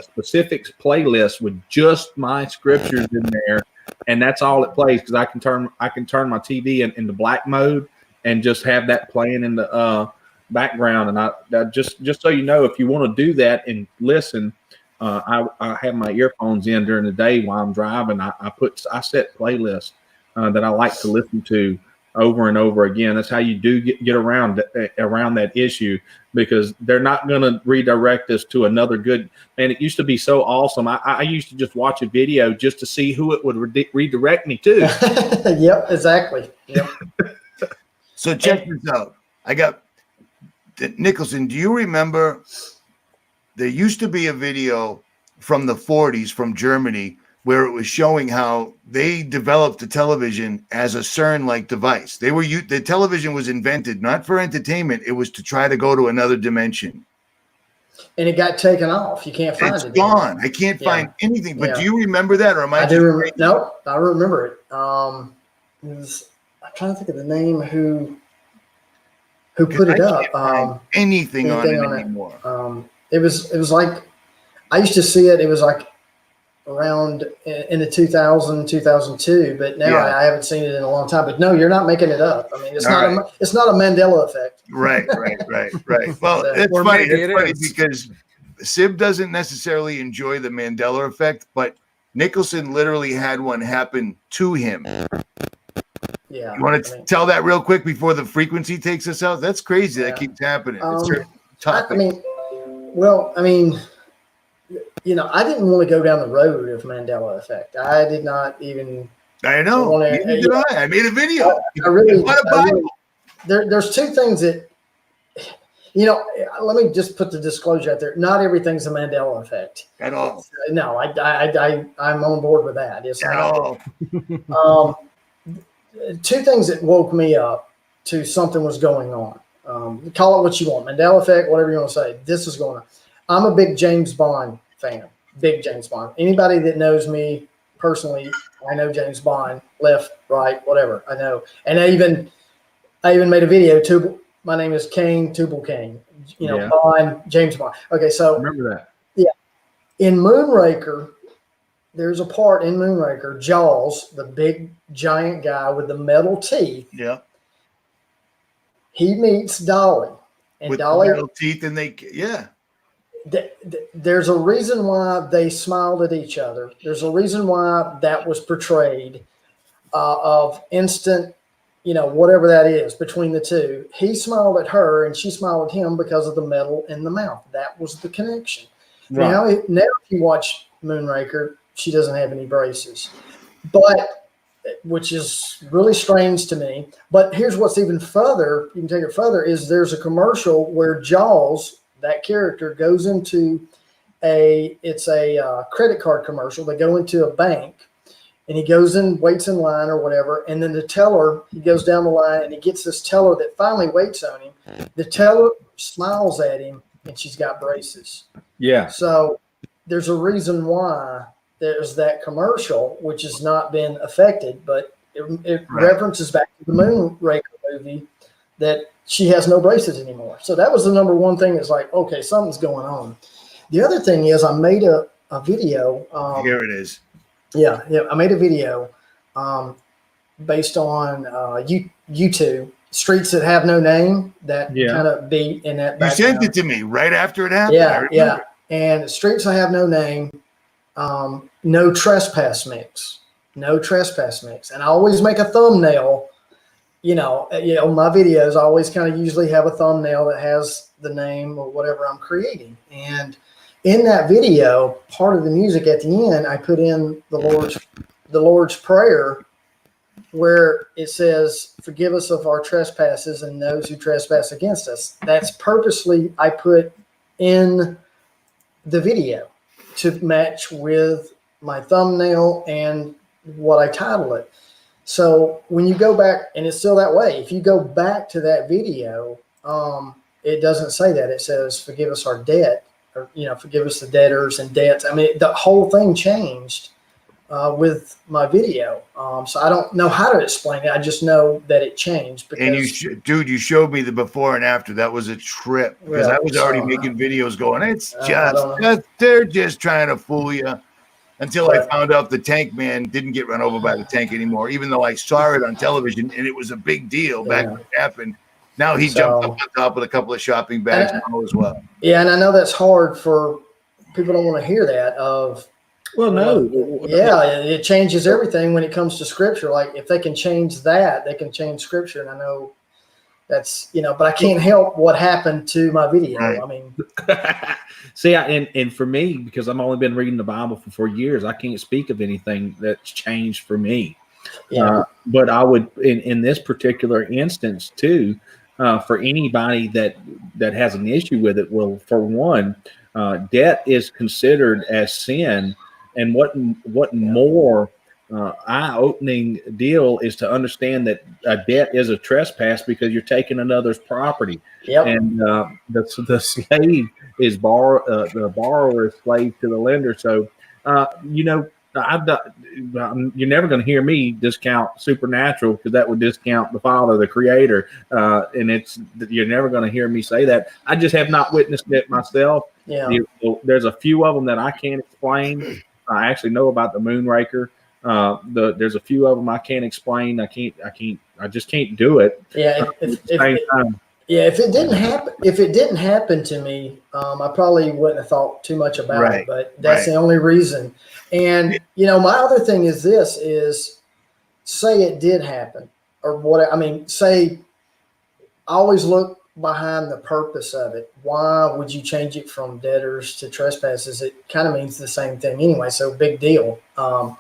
specific playlist with just my scriptures in there, and that's all it plays because I can turn my TV into black mode and just have that playing in the background. And I just so you know, if you want to do that and listen, I have my earphones in during the day while I'm driving. I set playlists that I like to listen to over and over again. That's how you do get around that issue, because they're not going to redirect us to another good. Man, it used to be so awesome. I used to just watch a video just to see who it would redirect me to. Yep, exactly. Yep. So check this out. I got Nicholson. Do you remember there used to be a video from the 40s from Germany where it was showing how they developed the television as a CERN-like device. The television was invented not for entertainment; it was to try to go to another dimension. And it got taken off. You can't find it. It's gone. I can't find anything. But do you remember that, or am I? I do remember. No, I remember it. I'm trying to think of the name who put it up. Anything on it anymore. It was like I used to see it. It was like around in the 2002, but now I haven't seen it in a long time. But no, you're not making it up. I mean, it's not a Mandela effect. Right. Well, it's funny. It's funny because Sib doesn't necessarily enjoy the Mandela effect, but Nicholson literally had one happen to him. Yeah. You want to tell that real quick before the frequency takes us out? That's crazy. That keeps happening. It's topic. I mean, you know, I didn't want to go down the road of Mandela effect. I did not even. I know. I made a video. There's two things that, you know. Let me just put the disclosure out there. Not everything's a Mandela effect at all. No, I'm on board with that. It's at not all. Two things that woke me up to something was going on. Call it what you want, Mandela effect, whatever you want to say. This is going on. I'm a big James Bond fan. Big James Bond. Anybody that knows me personally, I know James Bond, left, right, whatever. I know. And I even made a video. My name is Kane, Tubal Kane. You know, Bond, James Bond. Okay, so remember that. In Moonraker, there's a part in Moonraker, Jaws, the big giant guy with the metal teeth. Yeah. He meets Dolly, and With Dolly. the metal teeth, and There's a reason why they smiled at each other. There's a reason why that was portrayed of instant, whatever that is between the two. He smiled at her, and she smiled at him because of the metal in the mouth. That was the connection. Right. Now, if you watch Moonraker, she doesn't have any braces, which is really strange to me. But here's what's even further, you can take it further, is there's a commercial where Jaws, that character, goes into a credit card commercial. They go into a bank, and he goes in, waits in line or whatever, and then the teller, he goes down the line, and he gets this teller that finally waits on him. The teller smiles at him, and she's got braces. Yeah. So there's a reason why there's that commercial, which has not been affected, but it references back to the Moonraker movie that she has no braces anymore. So that was the number one thing. That's like, okay, something's going on. The other thing is I made a video. here it is. Yeah, I made a video based on YouTube, Streets That Have No Name, that kind of beat in that background. You sent it to me right after it happened. Yeah. And Streets That Have No Name, no trespass mix. No trespass mix. And I always make a thumbnail. My videos, I always kind of usually have a thumbnail that has the name or whatever I'm creating. And in that video, part of the music at the end, I put in the Lord's Prayer, where it says, "Forgive us of our trespasses and those who trespass against us." That's purposely I put in the video to match with my thumbnail and what I title it. So when you go back, and it's still that way, if you go back to that video, it doesn't say that. It says, "Forgive us our debt," or, "Forgive us the debtors and debts." I mean, the whole thing changed with my video. So I don't know how to explain it. I just know that it changed. Because, and you showed me the before and after. That was a trip, because I was already making videos going, it's they're just trying to fool you. Until I found out the tank man didn't get run over by the tank anymore, even though I saw it on television and it was a big deal back when it happened. Now he jumped up on top with a couple of shopping bags now as well. Yeah, and I know that's hard for people. Don't want to hear that. It changes everything when it comes to scripture. Like if they can change that, they can change scripture. And I know that's but I can't help what happened to my video. Right. I mean. See, and for me, because I've only been reading the Bible for 4 years, I can't speak of anything that's changed for me. Yeah. But I would, in this particular instance too, for anybody that has an issue with it, well, for one, debt is considered as sin, and what more eye-opening deal is to understand that a debt is a trespass because you're taking another's property. Yep. And the slave is the borrower is slave to the lender. So you're never going to hear me discount Supernatural, because that would discount the Father, the Creator, and you're never going to hear me say that. I just have not witnessed it myself. Yeah. There's a few of them that I can't explain. I actually know about the Moonraker. There's a few of them I can't explain. I just can't do it. Yeah. If it didn't happen to me, I probably wouldn't have thought too much about it, but that's the only reason. And, my other thing is this is, say it did happen, or say I always look behind the purpose of it. Why would you change it from debtors to trespasses? It kind of means the same thing anyway. So big deal. I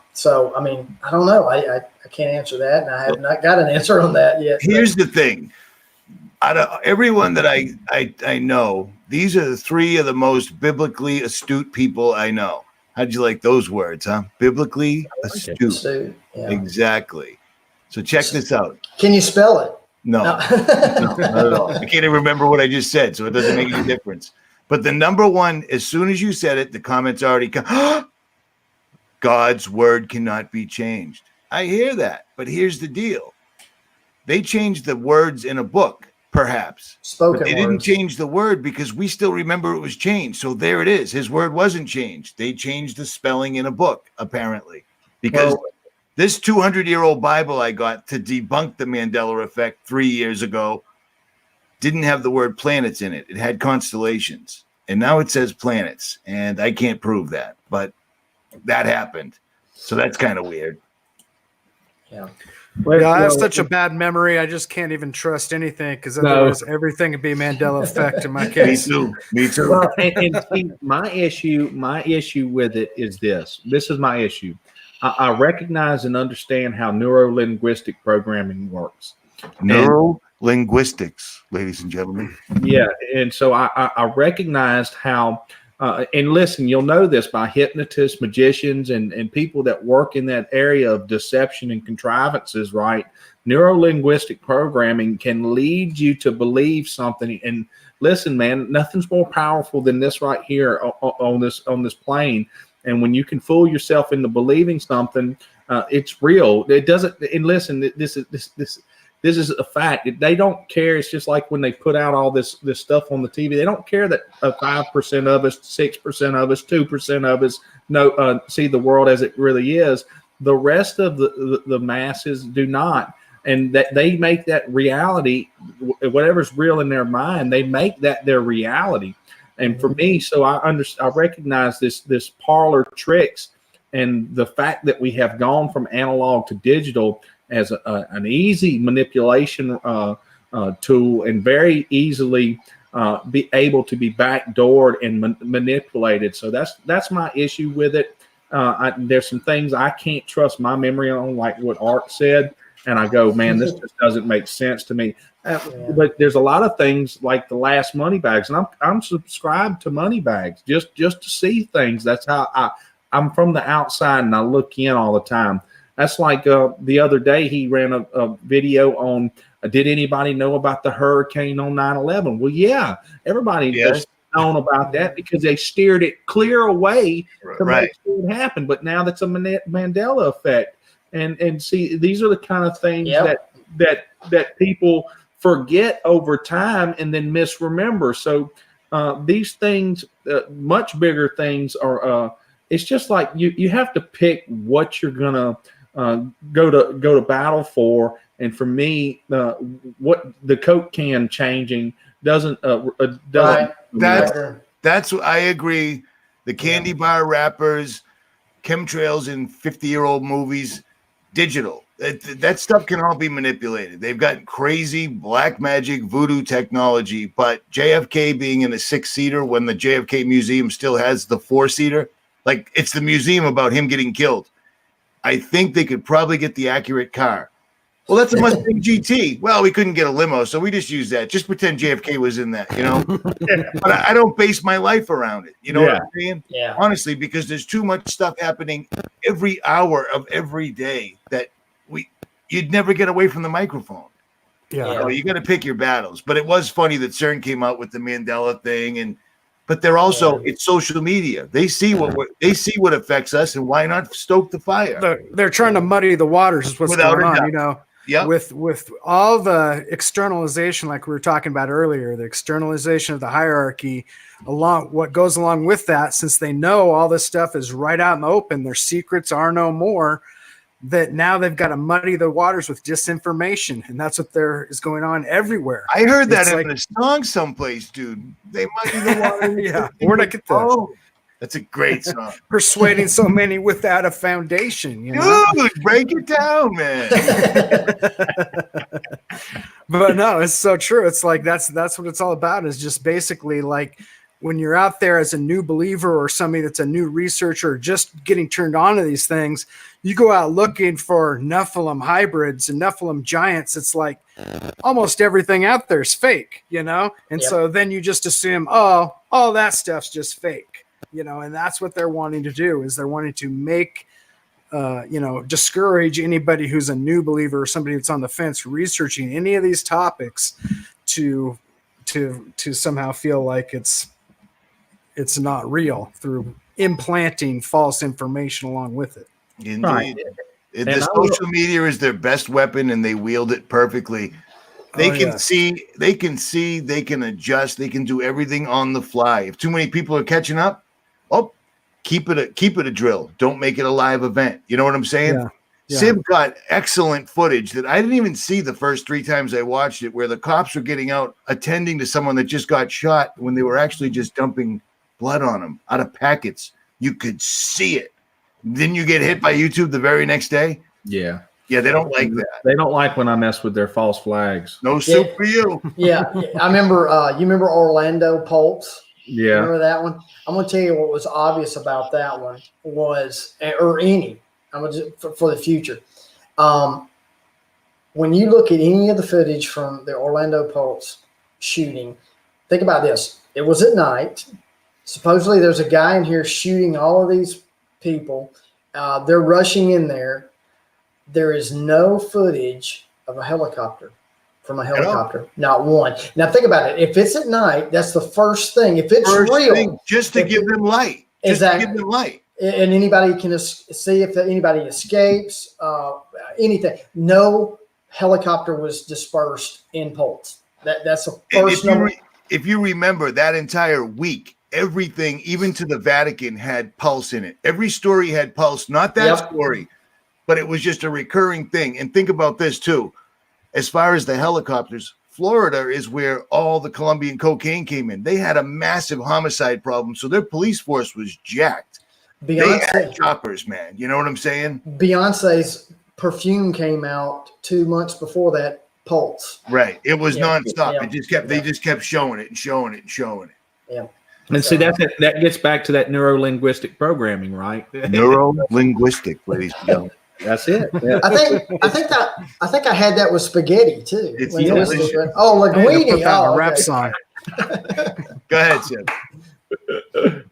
don't know. I can't answer that, and I have not got an answer on that yet. Here's the thing. Out of everyone that I know, these are the three of the most biblically astute people I know. How'd you like those words, huh? Biblically astute. Yeah. Exactly. So check this out. Can you spell it? No, not at all. I can't even remember what I just said, so it doesn't make any difference. But the number one, as soon as you said it, the comments already come. God's word cannot be changed. I hear that, but here's the deal. They changed the words in a book. Perhaps. Spoken But they didn't words. change the word because we still remember it was changed. So there it is. His word wasn't changed. They changed the spelling in a book, apparently. Because this 200-year-old Bible I got to debunk the Mandela effect 3 years ago didn't have the word planets in it. It had constellations. And now it says planets. And I can't prove that. But that happened. So that's kind of weird. Yeah. Yeah, I have such a bad memory. I just can't even trust anything because otherwise everything would be Mandela effect in my case. Me too. Well, and see, my issue with it is this. This is my issue. I recognize and understand how neuro-linguistic programming works. Neuro-linguistics, ladies and gentlemen. Yeah, and so I recognized how, and listen, you'll know this by hypnotists, magicians, and people that work in that area of deception and contrivances, right? Neuro-linguistic programming can lead you to believe something. And listen, man, nothing's more powerful than this right here on this plane. And when you can fool yourself into believing something, it's real. It doesn't. And listen, this is a fact. They don't care. It's just like when they put out all this stuff on the TV. They don't care that 5% of us, 6% of us, 2% of us see the world as it really is. The rest of the masses do not, and that they make that reality, whatever's real in their mind, they make that their reality. And for me, so I recognize this parlor tricks, and the fact that we have gone from analog to digital as an easy manipulation tool, and very easily be able to be backdoored and manipulated. So that's my issue with it. There's some things I can't trust my memory on, like what Art said, and I go, man, this just doesn't make sense to me. But there's a lot of things like the last money bags, and I'm subscribed to money bags just to see things. That's how I'm from the outside and I look in all the time. That's like the other day he ran a video on, did anybody know about the hurricane on 9/11? Well, yeah, everybody has known about that because they steered it clear away to make sure it happened. But now that's a Mandela effect. And see, these are the kind of things that people forget over time and then misremember. So these things, much bigger things, are. It's just like you have to pick what you're gonna go to battle for. And for me, what the Coke can changing doesn't. That's I agree. The candy bar wrappers, chemtrails in 50-year-old movies. Digital. That stuff can all be manipulated. They've got crazy black magic voodoo technology, but JFK being in a 6-seater when the JFK Museum still has the 4-seater, like it's the museum about him getting killed. I think they could probably get the accurate car. Well, that's a Mustang GT. Well, we couldn't get a limo, so we just use that. Just pretend JFK was in that, you know? But I don't base my life around it. You know what I'm saying? Yeah. Honestly, because there's too much stuff happening every hour of every day that you'd never get away from the microphone. Yeah. So you got to pick your battles. But it was funny that CERN came out with the Mandela thing, but they're also it's social media. They see what affects us, and why not stoke the fire? They're trying to muddy the waters. Is what's Without going a on, doubt. you know. Yep. With all the externalization, like we were talking about earlier, the externalization of the hierarchy, what goes along with that, since they know all this stuff is right out in the open, their secrets are no more, that now they've got to muddy the waters with disinformation, and that's what is going on everywhere. I heard that It's in a song someplace, dude. They muddy the water. Yeah, where'd I get that? Oh, that's a great song. Persuading so many without a foundation, you know? Dude, break it down, man. But no, it's so true. It's like that's what it's all about, is just basically like when you're out there as a new believer or somebody that's a new researcher just getting turned on to these things, you go out looking for Nephilim hybrids and Nephilim giants. It's like almost everything out there is fake, you know? And so then you just assume, oh, all that stuff's just fake. You know, and that's what they're wanting to do, is they're wanting to make, discourage anybody who's a new believer or somebody that's on the fence researching any of these topics to somehow feel like it's not real through implanting false information along with it. Indeed. The social media is their best weapon, and they wield it perfectly. They Oh, can yes. see, they can adjust, they can do everything on the fly. If too many people are catching up, keep it a drill. Don't make it a live event. You know what I'm saying? Yeah. Yeah. Sib got excellent footage that I didn't even see the first 3 times I watched it, where the cops were getting out attending to someone that just got shot when they were actually just dumping blood on them out of packets. You could see it. Didn't you get hit by YouTube the very next day? Yeah. Yeah, they don't like that. They don't like when I mess with their false flags. No soup for you. Yeah, I remember. You remember Orlando Pulse? Yeah. Remember that one? I'm going to tell you what was obvious about that one was, or any. I'm going to for the future. When you look at any of the footage from the Orlando Pulse shooting, think about this. It was at night. Supposedly, there's a guy in here shooting all of these people. They're rushing in there. There is no footage of a helicopter, from a helicopter. Not one. Now, think about it. If it's at night, that's the first thing. If it's real. Just to give them light. Exactly. Just to give them light. And anybody can see if anybody escapes, anything. No helicopter was dispersed in Pulse. That's the first number. If you remember that entire week, everything, even to the Vatican, had Pulse in it. Every story had Pulse, not that story, but it was just a recurring thing. And think about this too. As far as the helicopters, Florida is where all the Colombian cocaine came in. They had a massive homicide problem, so their police force was jacked. They had choppers, man. You know what I'm saying? Beyonce's perfume came out 2 months before that Pulse. Right. It was nonstop. Yeah. It just kept. They just kept showing it and showing it and showing it. Yeah. And see, that gets back to that neuro-linguistic programming, right? Neuro-linguistic, ladies and gentlemen. That's it. Yeah. I think I had that with spaghetti too. It's linguistic. delicious. Oh, linguine. Put that in a rap Okay. song. Go ahead, Sid.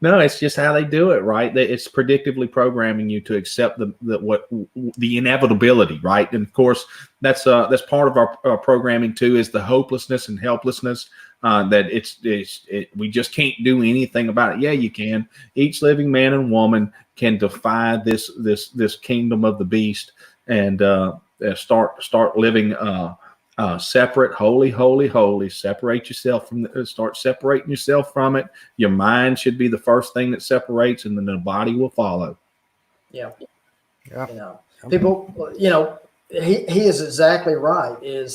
No, it's just how they do it, right? It's predictively programming you to accept the inevitability, right? And of course, that's part of our programming too, is the hopelessness and helplessness. That we just can't do anything about it. Yeah, you can. Each living man and woman can defy this kingdom of the beast and start living separate, holy. Separate yourself from start separating yourself from it. Your mind should be the first thing that separates, and then the body will follow. Yeah. Yeah. You know, people. You know, he is exactly right. You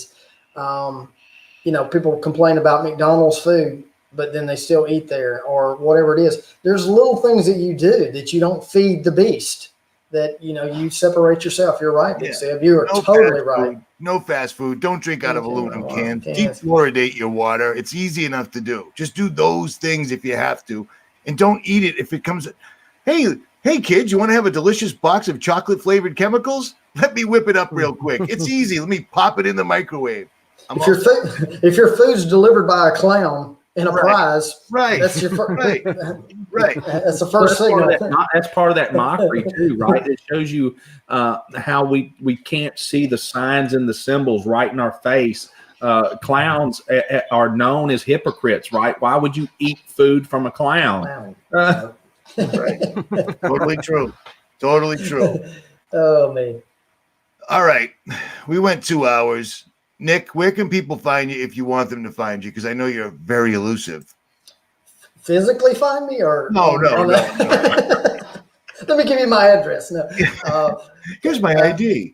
know, people complain about McDonald's food, but then they still eat there or whatever it is. There's little things that you do that you don't feed the beast, that, you know, you separate yourself. You're right, Big Seb. You are totally right. No fast food. Don't drink out of aluminum cans. cans. Defluoridate your water. It's easy enough to do. Just do those things if you have to. And don't eat it if it comes. Hey, kids, you want to have a delicious box of chocolate-flavored chemicals? Let me whip it up real quick. It's easy. Let me pop it in the microwave. If your food's delivered by a clown and a prize, right? That's your right. That's the first thing. That's part of that mockery too, right? It shows you how we can't see the signs and the symbols right in our face. Clowns are known as hypocrites, right? Why would you eat food from a clown? Right. Totally true. Totally true. Oh man. All right, we went 2 hours. Nick, where can people find you if you want them to find you? Because I know you're very elusive. Physically find me, or no. Let me give you my address. No, here's my ID.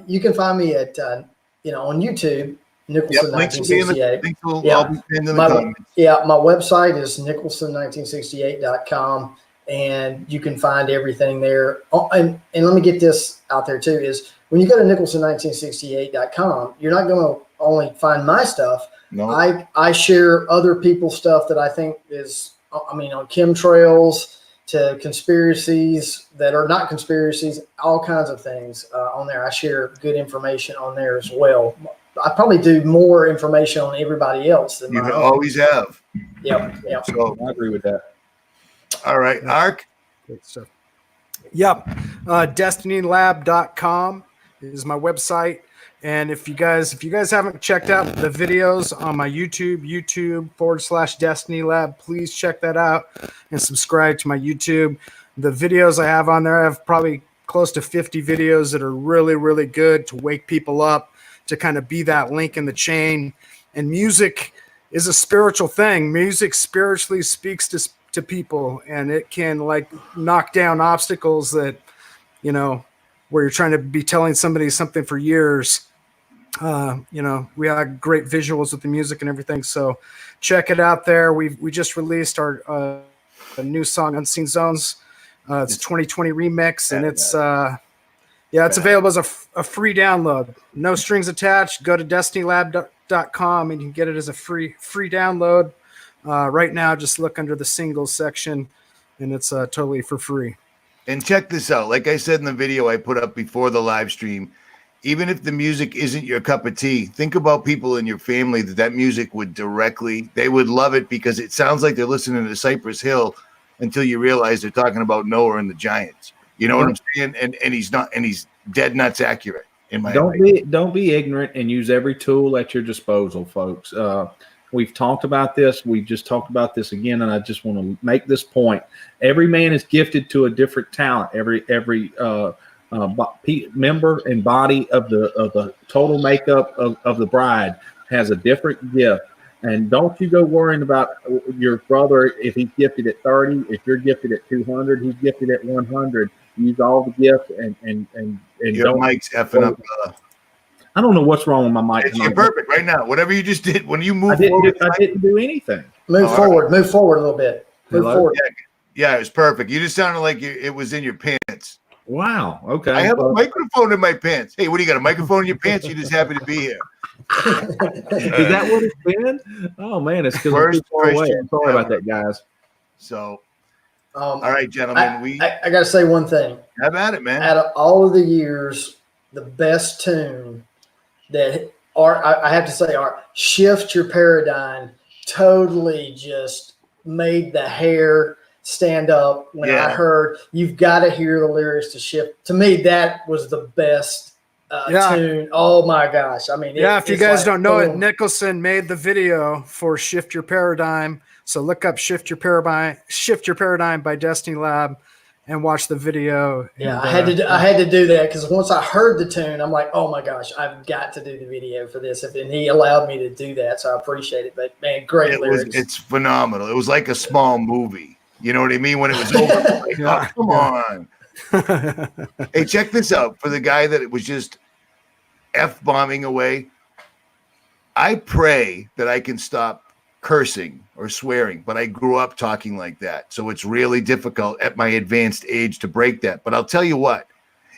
You can find me at on YouTube, Nicholson 1968. My website is nicholson1968.com, and you can find everything there. Oh, and let me get this out there too: is when you go to nicholson1968.com, you're not going to only find my stuff. No. I share other people's stuff that I think is, on chemtrails to conspiracies that are not conspiracies, all kinds of things on there. I share good information on there as well. I probably do more information on everybody else than you always have. Yep. So I agree with that. All right, Ark. Great stuff. Yep. DestinyLab.com is my website. And if you guys haven't checked out the videos on my YouTube.com/Destiny Lab, please check that out and subscribe to my YouTube. The videos I have on there, I have probably close to 50 videos that are really, really good to wake people up to kind of be that link in the chain. And music is a spiritual thing. Music spiritually speaks to people, and it can like knock down obstacles that, you know, where you're trying to be telling somebody something for years. You know, we have great visuals with the music and everything. So check it out there. We just released our a new song, Unseen Zones. It's a 2020 remix, and it's it's available as a free download. No strings attached. Go to destinylab.com and you can get it as a free download. Right now, just look under the singles section, and it's totally for free. And check this out. Like I said in the video I put up before the live stream, even if the music isn't your cup of tea, think about people in your family that music would they would love it, because it sounds like they're listening to Cypress Hill until you realize they're talking about Noah and the Giants. You know what I'm saying? And he's not, and he's dead nuts accurate in my opinion. Don't be ignorant and use every tool at your disposal, folks. We've talked about this. We just talked about this again, and I just want to make this point. Every man is gifted to a different talent. Every member and body of the total makeup of the bride has a different gift. And don't you go worrying about your brother if he's gifted at 30, if you're gifted at 200, he's gifted at 100. Use all the gifts and your mic's effing up. I don't know what's wrong with my mic. You're perfect right now. Whatever you just did when you moved I forward, didn't do anything. Move forward a little bit. Move forward. Yeah, it was perfect. You just sounded like it was in your pants. Wow. Okay. I have a microphone in my pants. Hey, what do you got? A microphone in your pants? You're just happy to be here. Is that what it's been? Oh man, it's because we're too far away. I'm sorry about that, guys. So, all right, gentlemen, I got to say one thing. Have at it, man. Out of all of the years, the best tune that I have to say, Shift Your Paradigm totally just made the hair stand up when I heard you've got to hear the lyrics to Shift. To me, that was the best tune. Oh my gosh. I mean, if you guys don't know it, Nicholson made the video for Shift Your Paradigm. So look up Shift Your Paradigm by Destiny Lab and watch the video. Yeah, and, I had to do that because once I heard the tune, I'm like, oh my gosh, I've got to do the video for this. And he allowed me to do that, so I appreciate it. But man, great lyrics. It's phenomenal. It was like a small movie. You know what I mean? When it was over, like, oh, come on. Hey, check this out. For the guy that it was just F-bombing away, I pray that I can stop cursing or swearing, but I grew up talking like that. So it's really difficult at my advanced age to break that. But I'll tell you what,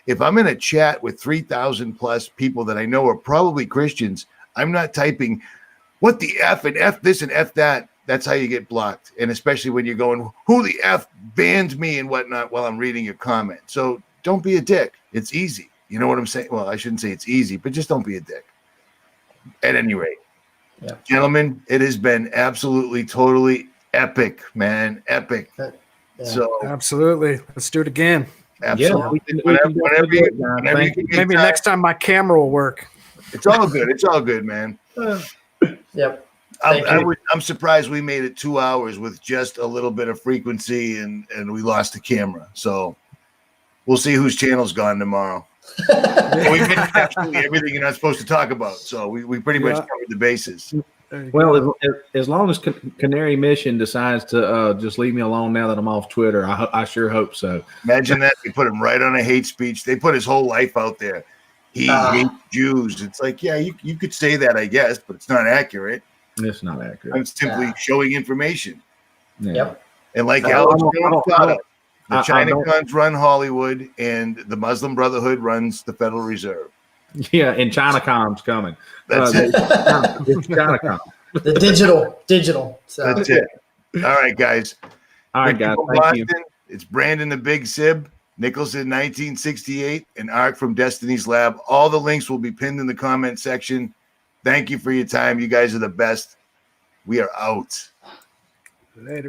if I'm in a chat with 3,000 plus people that I know are probably Christians, I'm not typing what the F and F this and F that. That's how you get blocked. And especially when you're going, who the F banned me and whatnot while I'm reading your comment. So don't be a dick. It's easy. You know what I'm saying? Well, I shouldn't say it's easy, but just don't be a dick. At any rate. Yeah. Gentlemen, it has been absolutely, totally epic, man. Epic. Yeah. So absolutely. Let's do it again. Absolutely. Maybe next time my camera will work. It's all good. It's all good, man. Yep. I'm surprised we made it 2 hours with just a little bit of frequency and we lost the camera. So we'll see whose channel's gone tomorrow. We did absolutely everything you're not supposed to talk about. So we pretty much covered the bases. Well, as long as Canary Mission decides to just leave me alone now that I'm off Twitter, I sure hope so. Imagine that. They put him right on a hate speech. They put his whole life out there. He hates Jews. It's like, yeah, you could say that, I guess, but it's not accurate. It's not accurate. I'm simply showing information. Yeah. Yep. And like Alex taught us, the China cons run Hollywood, and the Muslim Brotherhood runs the Federal Reserve. Yeah, and Chinacom's coming. That's it. It's Chinacom. The digital. So. That's it. All right, guys. All right, guys. Thank you. It's Brandon the Big Sib, Nicholson 1968, and Ark from Destiny's Lab. All the links will be pinned in the comment section. Thank you for your time. You guys are the best. We are out. Later.